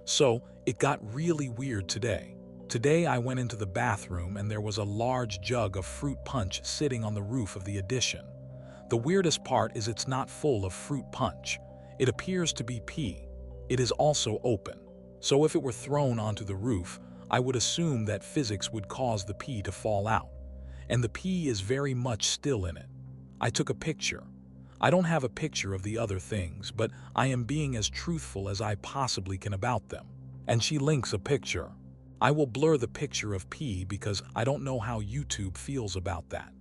So it got really weird today. Today I went into the bathroom and there was a large jug of fruit punch sitting on the roof of the addition. The weirdest part is it's not full of fruit punch. It appears to be pee. It is also open. So if it were thrown onto the roof, I would assume that physics would cause the pee to fall out. And the pee is very much still in it. I took a picture. I don't have a picture of the other things, but I am being as truthful as I possibly can about them. And she links a picture. I will blur the picture of pee because I don't know how YouTube feels about that.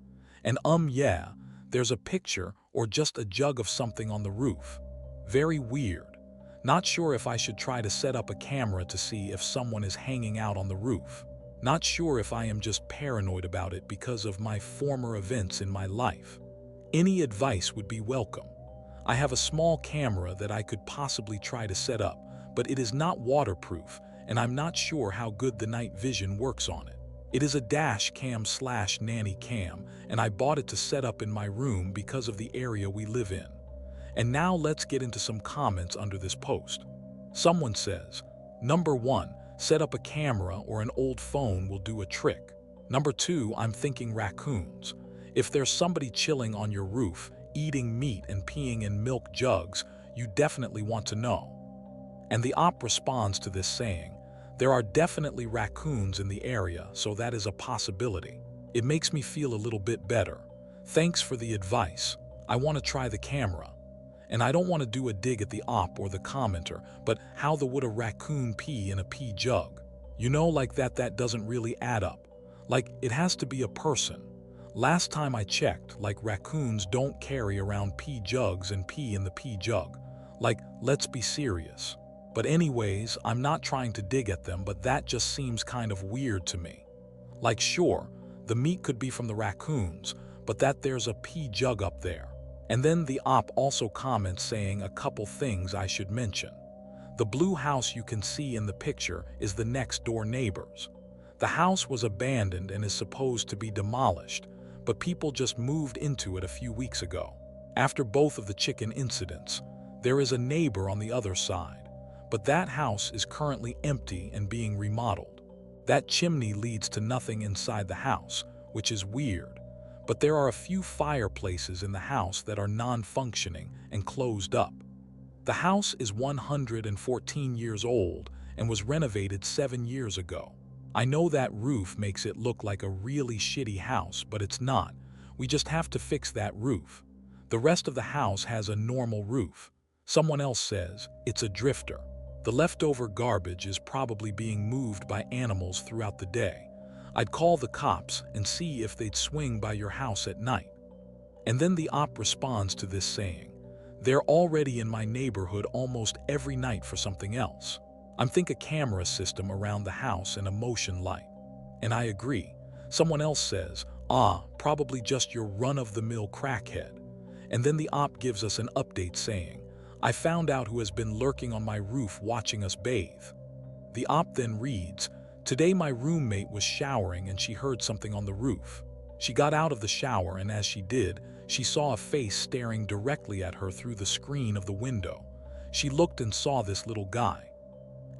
And yeah, there's a picture or just a jug of something on the roof. Very weird. Not sure if I should try to set up a camera to see if someone is hanging out on the roof. Not sure if I am just paranoid about it because of my former events in my life. Any advice would be welcome. I have a small camera that I could possibly try to set up, but it is not waterproof, and I'm not sure how good the night vision works on it. It is a dash cam / nanny cam, and I bought it to set up in my room because of the area we live in. And now let's get into some comments under this post. Someone says, Number 1, set up a camera or an old phone will do a trick. Number 2, I'm thinking raccoons. If there's somebody chilling on your roof, eating meat and peeing in milk jugs, you definitely want to know. And the op responds to this saying, there are definitely raccoons in the area, so that is a possibility. It makes me feel a little bit better. Thanks for the advice. I want to try the camera. And I don't want to do a dig at the op or the commenter, but how would a raccoon pee in a pee jug? You know, like that doesn't really add up. Like, it has to be a person. Last time I checked, like, raccoons don't carry around pee jugs and pee in the pee jug. Like, let's be serious. But anyways, I'm not trying to dig at them, but that just seems kind of weird to me. Like, sure, the meat could be from the raccoons, but that there's a pee jug up there. And then the op also comments saying a couple things I should mention. The blue house you can see in the picture is the next door neighbors. The house was abandoned and is supposed to be demolished, but people just moved into it a few weeks ago. After both of the chicken incidents, there is a neighbor on the other side, but that house is currently empty and being remodeled. That chimney leads to nothing inside the house, which is weird. But there are a few fireplaces in the house that are non-functioning and closed up. The house is 114 years old and was renovated 7 years ago. I know that roof makes it look like a really shitty house, but it's not. We just have to fix that roof. The rest of the house has a normal roof. Someone else says it's a drifter. The leftover garbage is probably being moved by animals throughout the day. I'd call the cops and see if they'd swing by your house at night. And then the op responds to this saying, they're already in my neighborhood almost every night for something else. I'm thinking a camera system around the house and a motion light. And I agree. Someone else says, probably just your run-of-the-mill crackhead. And then the op gives us an update saying, I found out who has been lurking on my roof watching us bathe. The op then reads, today my roommate was showering and she heard something on the roof. She got out of the shower and as she did, she saw a face staring directly at her through the screen of the window. She looked and saw this little guy.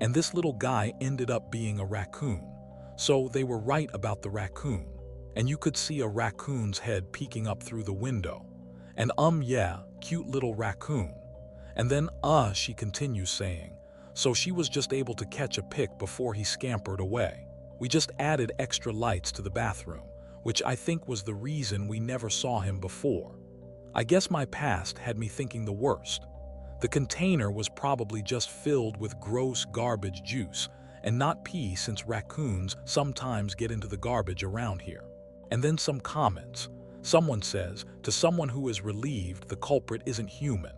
And this little guy ended up being a raccoon. So they were right about the raccoon. And you could see a raccoon's head peeking up through the window. And yeah, cute little raccoon. And then she continues saying, so she was just able to catch a pic before he scampered away. We just added extra lights to the bathroom, which I think was the reason we never saw him before. I guess my past had me thinking the worst. The container was probably just filled with gross garbage juice and not pee, since raccoons sometimes get into the garbage around here. And then some comments. Someone says, to someone who is relieved the culprit isn't human.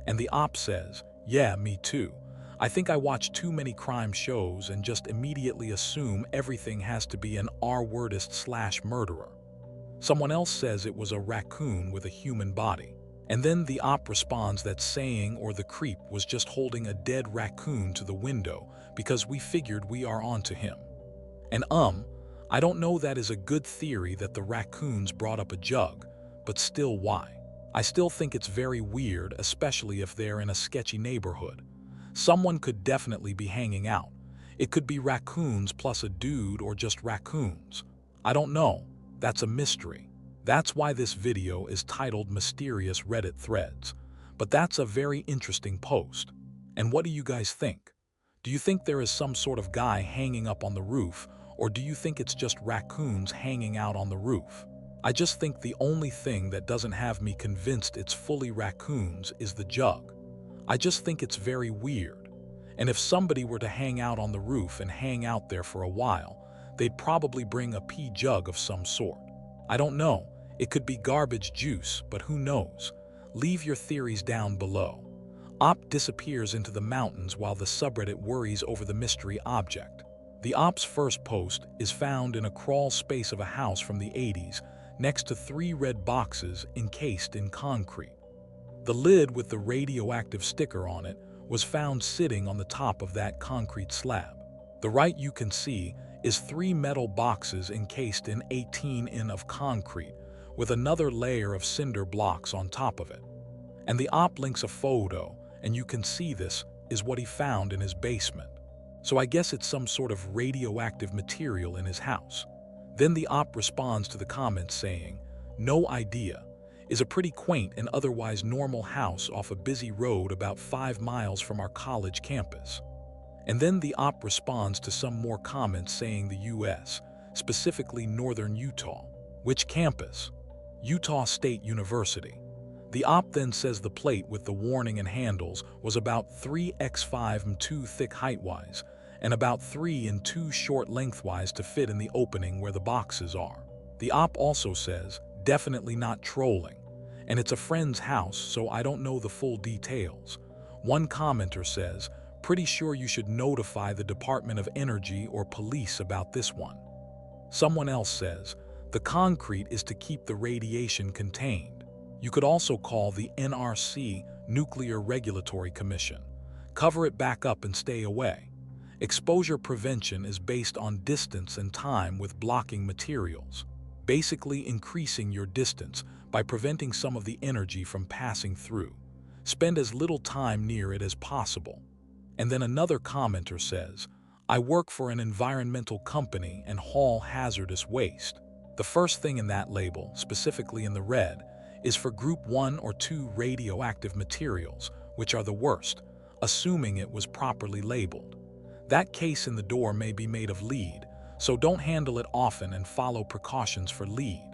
And the op says, yeah, me too. I think I watch too many crime shows and just immediately assume everything has to be an R-wordist/murderer. Someone else says it was a raccoon with a human body. And then the op responds that saying or the creep was just holding a dead raccoon to the window because we figured we are onto him. And I don't know, that is a good theory that the raccoons brought up a jug, but still, why? I still think it's very weird, especially if they're in a sketchy neighborhood. Someone could definitely be hanging out. It could be raccoons plus a dude or just raccoons. I don't know. That's a mystery. That's why this video is titled Mysterious Reddit Threads. But that's a very interesting post. And what do you guys think? Do you think there is some sort of guy hanging up on the roof, or do you think it's just raccoons hanging out on the roof? I just think the only thing that doesn't have me convinced it's fully raccoons is the jug. I just think it's very weird. And if somebody were to hang out on the roof and hang out there for a while, they'd probably bring a pee jug of some sort. I don't know. It could be garbage juice, but who knows? Leave your theories down below. Op disappears into the mountains while the subreddit worries over the mystery object. The op's first post is found in a crawl space of a house from the 80s, next to 3 red boxes encased in concrete. The lid with the radioactive sticker on it was found sitting on the top of that concrete slab. The right you can see is 3 metal boxes encased in 18 in of concrete, with another layer of cinder blocks on top of it. And the op links a photo, and you can see this is what he found in his basement. So I guess it's some sort of radioactive material in his house. Then the op responds to the comments saying, no idea, is a pretty quaint and otherwise normal house off a busy road about 5 miles from our college campus. And then the op responds to some more comments saying the US, specifically northern Utah. Which campus? Utah State University. The op then says the plate with the warning and handles was about 3x5 and 2 thick height-wise, and about 3 and 2 short lengthwise to fit in the opening where the boxes are. The op also says, definitely not trolling, and it's a friend's house, so I don't know the full details. One commenter says, pretty sure you should notify the Department of Energy or police about this one. Someone else says, the concrete is to keep the radiation contained. You could also call the NRC, Nuclear Regulatory Commission. Cover it back up and stay away. Exposure prevention is based on distance and time with blocking materials, basically increasing your distance by preventing some of the energy from passing through. Spend as little time near it as possible. And then another commenter says, I work for an environmental company and haul hazardous waste. The first thing in that label, specifically in the red, is for group 1 or 2 radioactive materials, which are the worst, assuming it was properly labeled. That case in the door may be made of lead, so don't handle it often and follow precautions for lead.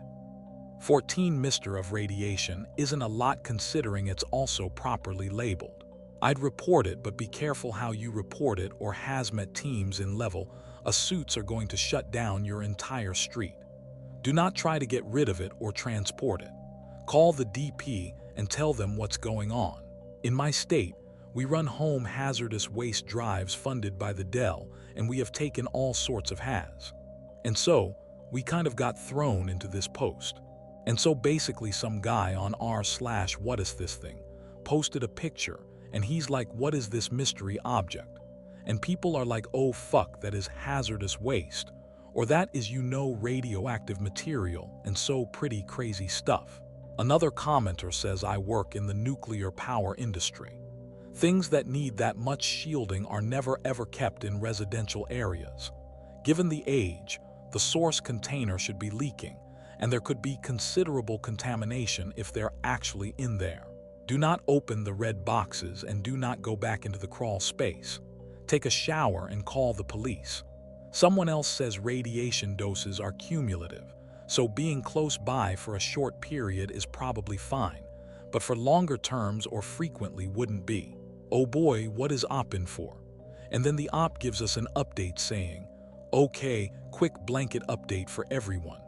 14 Mister of radiation isn't a lot considering it's also properly labeled. I'd report it, but be careful how you report it, or hazmat teams in level a suits are going to shut down your entire street. Do not try to get rid of it or transport it. Call the DP and tell them what's going on. In my state, we run home hazardous waste drives funded by the Dell, and we have taken all sorts of has. And so, we kind of got thrown into this post. And so basically some guy on r/what is this thing posted a picture, and he's like, what is this mystery object? And people are like, oh fuck, that is hazardous waste, or that is radioactive material, and so pretty crazy stuff. Another commenter says, I work in the nuclear power industry. Things that need that much shielding are never ever kept in residential areas. Given the age, the source container should be leaking, and there could be considerable contamination if they're actually in there. Do not open the red boxes and do not go back into the crawl space. Take a shower and call the police. Someone else says radiation doses are cumulative, so being close by for a short period is probably fine, but for longer terms or frequently wouldn't be. Oh boy, what is op in for? And then the op gives us an update saying, okay, quick blanket update for everyone.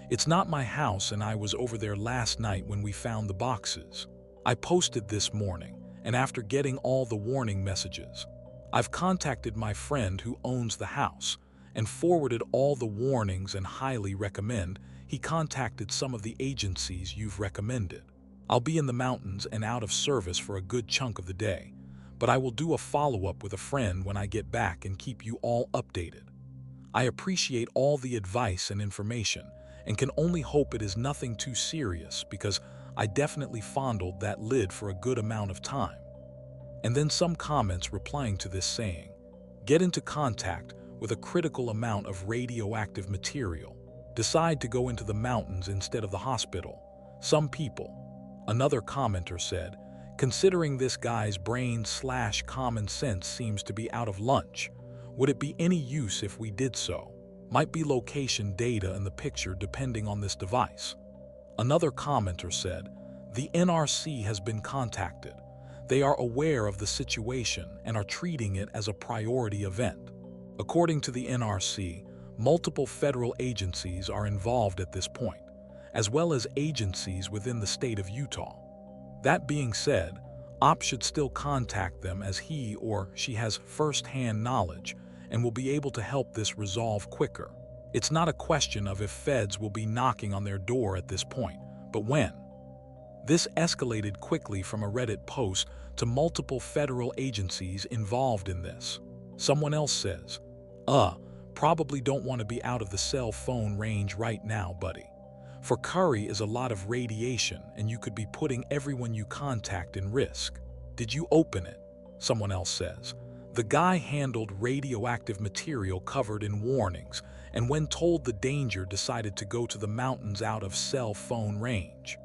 It's not my house and I was over there last night when we found the boxes. I posted this morning, and after getting all the warning messages, I've contacted my friend who owns the house and forwarded all the warnings and highly recommend he contacted some of the agencies you've recommended. I'll be in the mountains and out of service for a good chunk of the day, but I will do a follow-up with a friend when I get back and keep you all updated. I appreciate all the advice and information and can only hope it is nothing too serious, because I definitely fondled that lid for a good amount of time. And then some comments replying to this saying, get into contact with a critical amount of radioactive material. Decide to go into the mountains instead of the hospital. Some people. Another commenter said, considering this guy's brain/common sense seems to be out of lunch, would it be any use if we did so? Might be location data in the picture depending on this device. Another commenter said, the NRC has been contacted. They are aware of the situation and are treating it as a priority event. According to the NRC, multiple federal agencies are involved at this point, as well as agencies within the state of Utah. That being said, OP should still contact them as he or she has first-hand knowledge and will be able to help this resolve quicker. It's not a question of if feds will be knocking on their door at this point, but when. This escalated quickly from a Reddit post to multiple federal agencies involved in this. Someone else says, probably don't want to be out of the cell phone range right now, buddy. For curry is a lot of radiation and you could be putting everyone you contact in risk. Did you open it? Someone else says. The guy handled radioactive material covered in warnings, and when told the danger decided to go to the mountains out of cell phone range.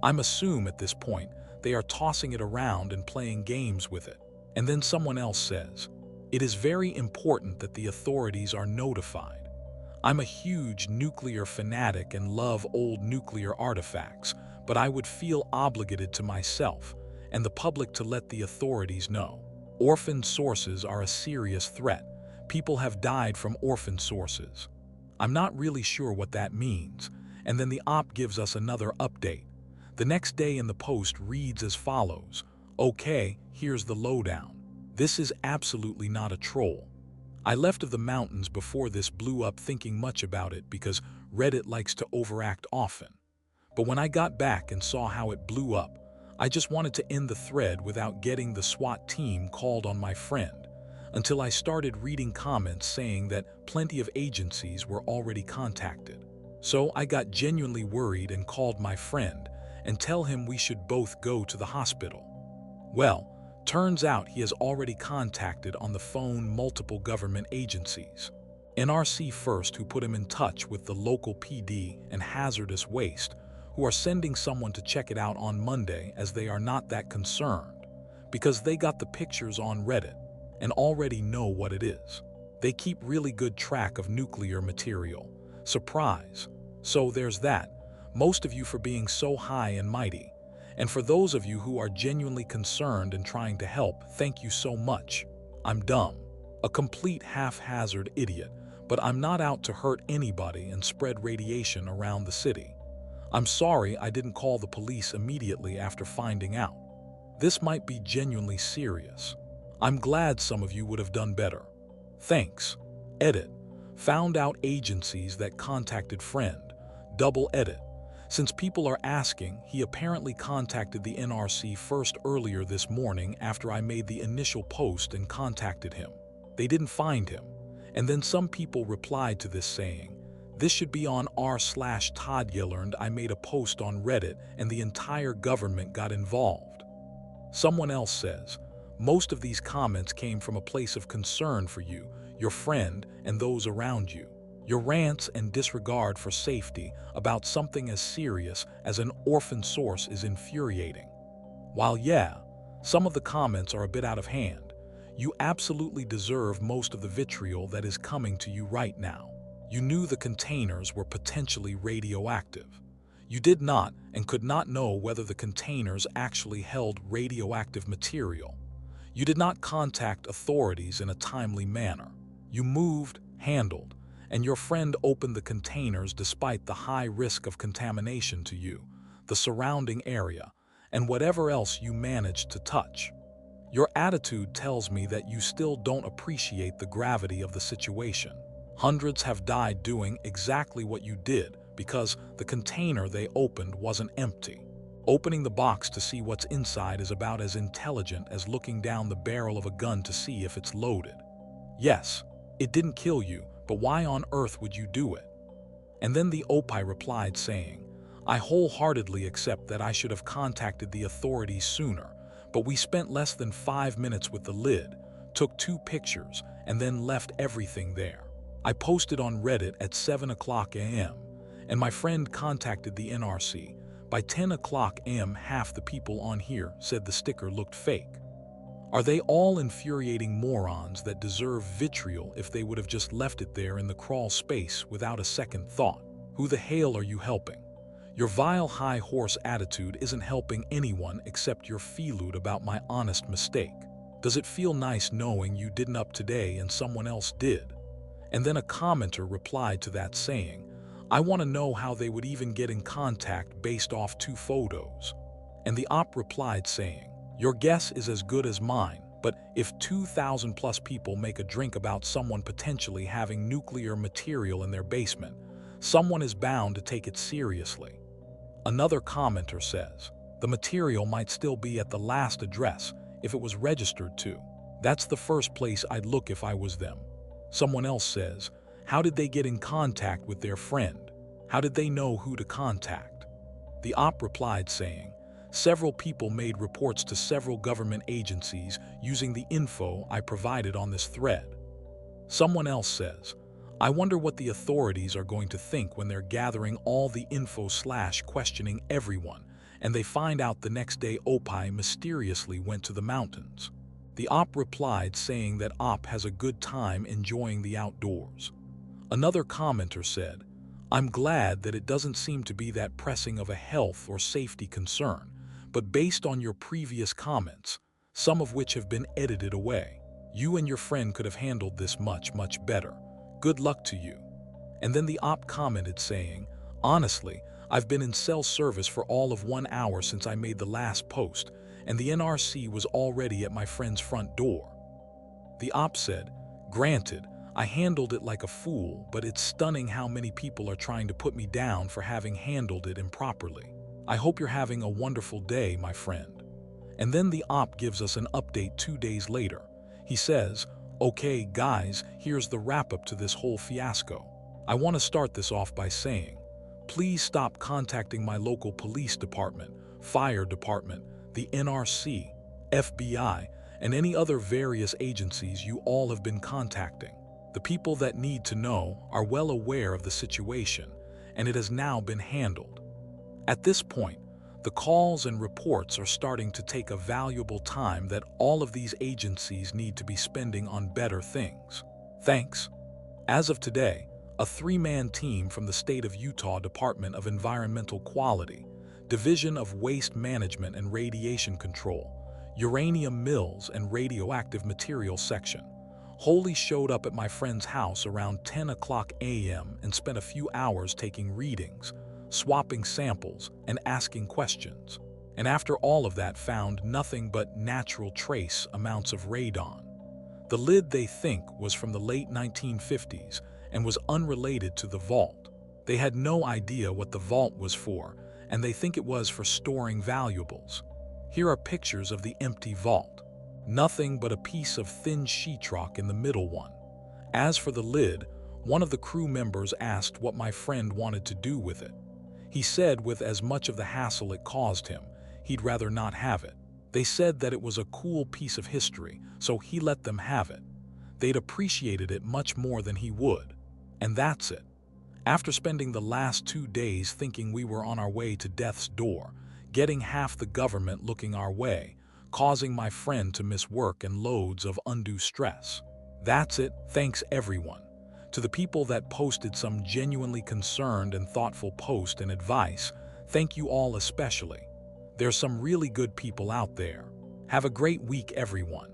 I'm assume at this point they are tossing it around and playing games with it. And then someone else says, it is very important that the authorities are notified. I'm a huge nuclear fanatic and love old nuclear artifacts, but I would feel obligated to myself and the public to let the authorities know. Orphan sources are a serious threat. People have died from orphan sources. I'm not really sure what that means. And then the op gives us another update. The next day in the post reads as follows. Okay, here's the lowdown. This is absolutely not a troll. I left of the mountains before this blew up thinking much about it because Reddit likes to overact often. But when I got back and saw how it blew up, I just wanted to end the thread without getting the SWAT team called on my friend, until I started reading comments saying that plenty of agencies were already contacted. So I got genuinely worried and called my friend and tell him we should both go to the hospital. Well, turns out he has already contacted on the phone multiple government agencies. NRC first, who put him in touch with the local PD and hazardous waste, who are sending someone to check it out on Monday as they are not that concerned, because they got the pictures on Reddit and already know what it is. They keep really good track of nuclear material. Surprise. So there's that. Most of you for being so high and mighty. And for those of you who are genuinely concerned and trying to help, thank you so much. I'm dumb. A complete haphazard idiot, but I'm not out to hurt anybody and spread radiation around the city. I'm sorry I didn't call the police immediately after finding out. This might be genuinely serious. I'm glad some of you would have done better. Thanks. Edit. Found out agencies that contacted friend. Double edit. Since people are asking, he apparently contacted the NRC first earlier this morning after I made the initial post and contacted him. They didn't find him. And then some people replied to this saying, this should be on r/Todd Yellered. I made a post on Reddit and the entire government got involved. Someone else says, most of these comments came from a place of concern for you, your friend, and those around you. Your rants and disregard for safety about something as serious as an orphan source is infuriating. While yeah, some of the comments are a bit out of hand, you absolutely deserve most of the vitriol that is coming to you right now. You knew the containers were potentially radioactive. You did not and could not know whether the containers actually held radioactive material. You did not contact authorities in a timely manner. You moved, handled, and your friend opened the containers despite the high risk of contamination to you, the surrounding area, and whatever else you managed to touch. Your attitude tells me that you still don't appreciate the gravity of the situation. Hundreds have died doing exactly what you did because the container they opened wasn't empty. Opening the box to see what's inside is about as intelligent as looking down the barrel of a gun to see if it's loaded. Yes, it didn't kill you, but why on earth would you do it? And then the OPI replied saying, I wholeheartedly accept that I should have contacted the authorities sooner, but we spent less than 5 minutes with the lid, took 2 pictures, and then left everything there. I posted on Reddit at 7 o'clock a.m., and my friend contacted the NRC. By 10 o'clock a.m., half the people on here said the sticker looked fake. Are they all infuriating morons that deserve vitriol if they would have just left it there in the crawl space without a second thought? Who the hell are you helping? Your vile high horse attitude isn't helping anyone except your feeloot about my honest mistake. Does it feel nice knowing you didn't up today and someone else did? And then a commenter replied to that saying, I want to know how they would even get in contact based off 2 photos. And the op replied saying, your guess is as good as mine, but if 2,000 plus people make a drink about someone potentially having nuclear material in their basement, someone is bound to take it seriously. Another commenter says, the material might still be at the last address if it was registered to. That's the first place I'd look if I was them. Someone else says, how did they get in contact with their friend? How did they know who to contact? The op replied saying, several people made reports to several government agencies using the info I provided on this thread. Someone else says, I wonder what the authorities are going to think when they're gathering all the info / questioning everyone, and they find out the next day OPI mysteriously went to the mountains. The op replied saying that op has a good time enjoying the outdoors. Another commenter said, I'm glad that it doesn't seem to be that pressing of a health or safety concern, but based on your previous comments, some of which have been edited away, you and your friend could have handled this much better. Good luck to you. And then the op commented saying, honestly, I've been in cell service for all of 1 hour since I made the last post, and the NRC was already at my friend's front door. The op said, granted, I handled it like a fool, but it's stunning how many people are trying to put me down for having handled it improperly. I hope you're having a wonderful day, my friend. And then the op gives us an update 2 days later. He says, okay, guys, here's the wrap-up to this whole fiasco. I want to start this off by saying, please stop contacting my local police department, fire department, the NRC, FBI, and any other various agencies you all have been contacting. The people that need to know are well aware of the situation, and it has now been handled. At this point, the calls and reports are starting to take a valuable time that all of these agencies need to be spending on better things. Thanks. As of today, a 3-man team from the state of Utah Department of Environmental Quality, Division of Waste Management and Radiation Control, Uranium Mills and Radioactive Materials Section, wholly showed up at my friend's house around 10 a.m. and spent a few hours taking readings, swapping samples, and asking questions. And after all of that found nothing but natural trace amounts of radon. The lid, they think, was from the late 1950s and was unrelated to the vault. They had no idea what the vault was for, and they think it was for storing valuables. Here are pictures of the empty vault. Nothing but a piece of thin sheetrock in the middle one. As for the lid, one of the crew members asked what my friend wanted to do with it. He said with as much of the hassle it caused him, he'd rather not have it. They said that it was a cool piece of history, so he let them have it. They'd appreciated it much more than he would. And that's it. After spending the last 2 days thinking we were on our way to death's door, getting half the government looking our way, causing my friend to miss work and loads of undue stress. That's it, thanks everyone. To the people that posted some genuinely concerned and thoughtful post and advice, thank you all especially. There's some really good people out there. Have a great week, everyone.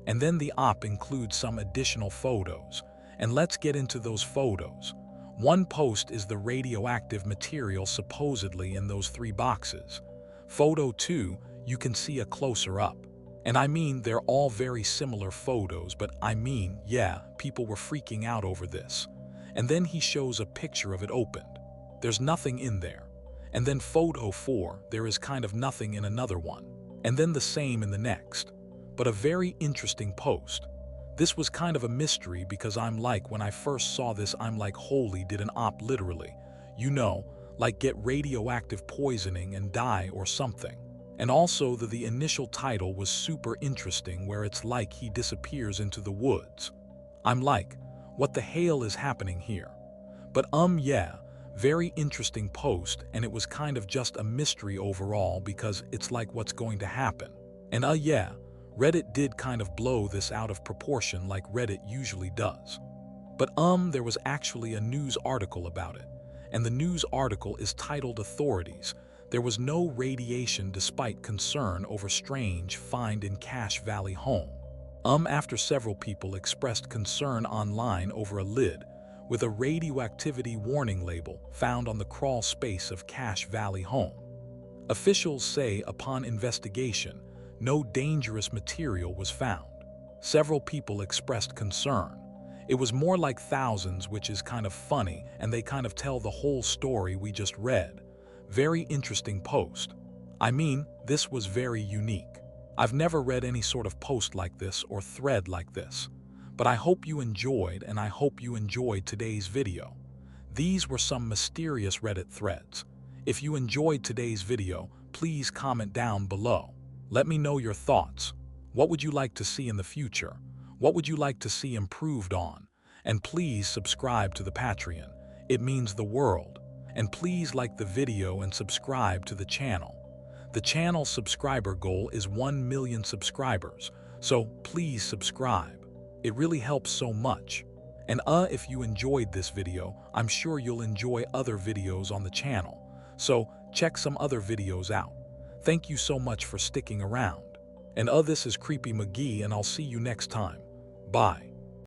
And then the op includes some additional photos. And let's get into those photos. One post is the radioactive material supposedly in those 3 boxes. Photo 2, you can see a closer up. And I mean, they're all very similar photos, but I mean, yeah, people were freaking out over this. And then he shows a picture of it opened. There's nothing in there. And then photo 4, there is kind of nothing in another one. And then the same in the next. But a very interesting post. This was kind of a mystery because I'm like, when I first saw this, I'm like, holy, did an op literally, you know, like get radioactive poisoning and die or something. And also the initial title was super interesting where it's like he disappears into the woods. I'm like, what the hell is happening here? But yeah, very interesting post, and it was kind of just a mystery overall because it's like what's going to happen. And yeah, Reddit did kind of blow this out of proportion like Reddit usually does. But there was actually a news article about it, and the news article is titled Authorities. There was no radiation despite concern over strange find in Cache Valley home. After several people expressed concern online over a lid with a radioactivity warning label found on the crawl space of Cache Valley home. Officials say upon investigation, no dangerous material was found. Several people expressed concern. It was more like thousands, which is kind of funny, and they kind of tell the whole story we just read. Very interesting post. I mean, this was very unique. I've never read any sort of post like this or thread like this. But I hope you enjoyed, and I hope you enjoyed today's video. These were some mysterious Reddit threads. If you enjoyed today's video, please comment down below. Let me know your thoughts. What would you like to see in the future? What would you like to see improved on? And please subscribe to the Patreon. It means the world. And please like the video and subscribe to the channel. The channel subscriber goal is 1 million subscribers, so please subscribe. It really helps so much. And if you enjoyed this video, I'm sure you'll enjoy other videos on the channel. So check some other videos out. Thank you so much for sticking around. And this is Creepy McGee, and I'll see you next time. Bye.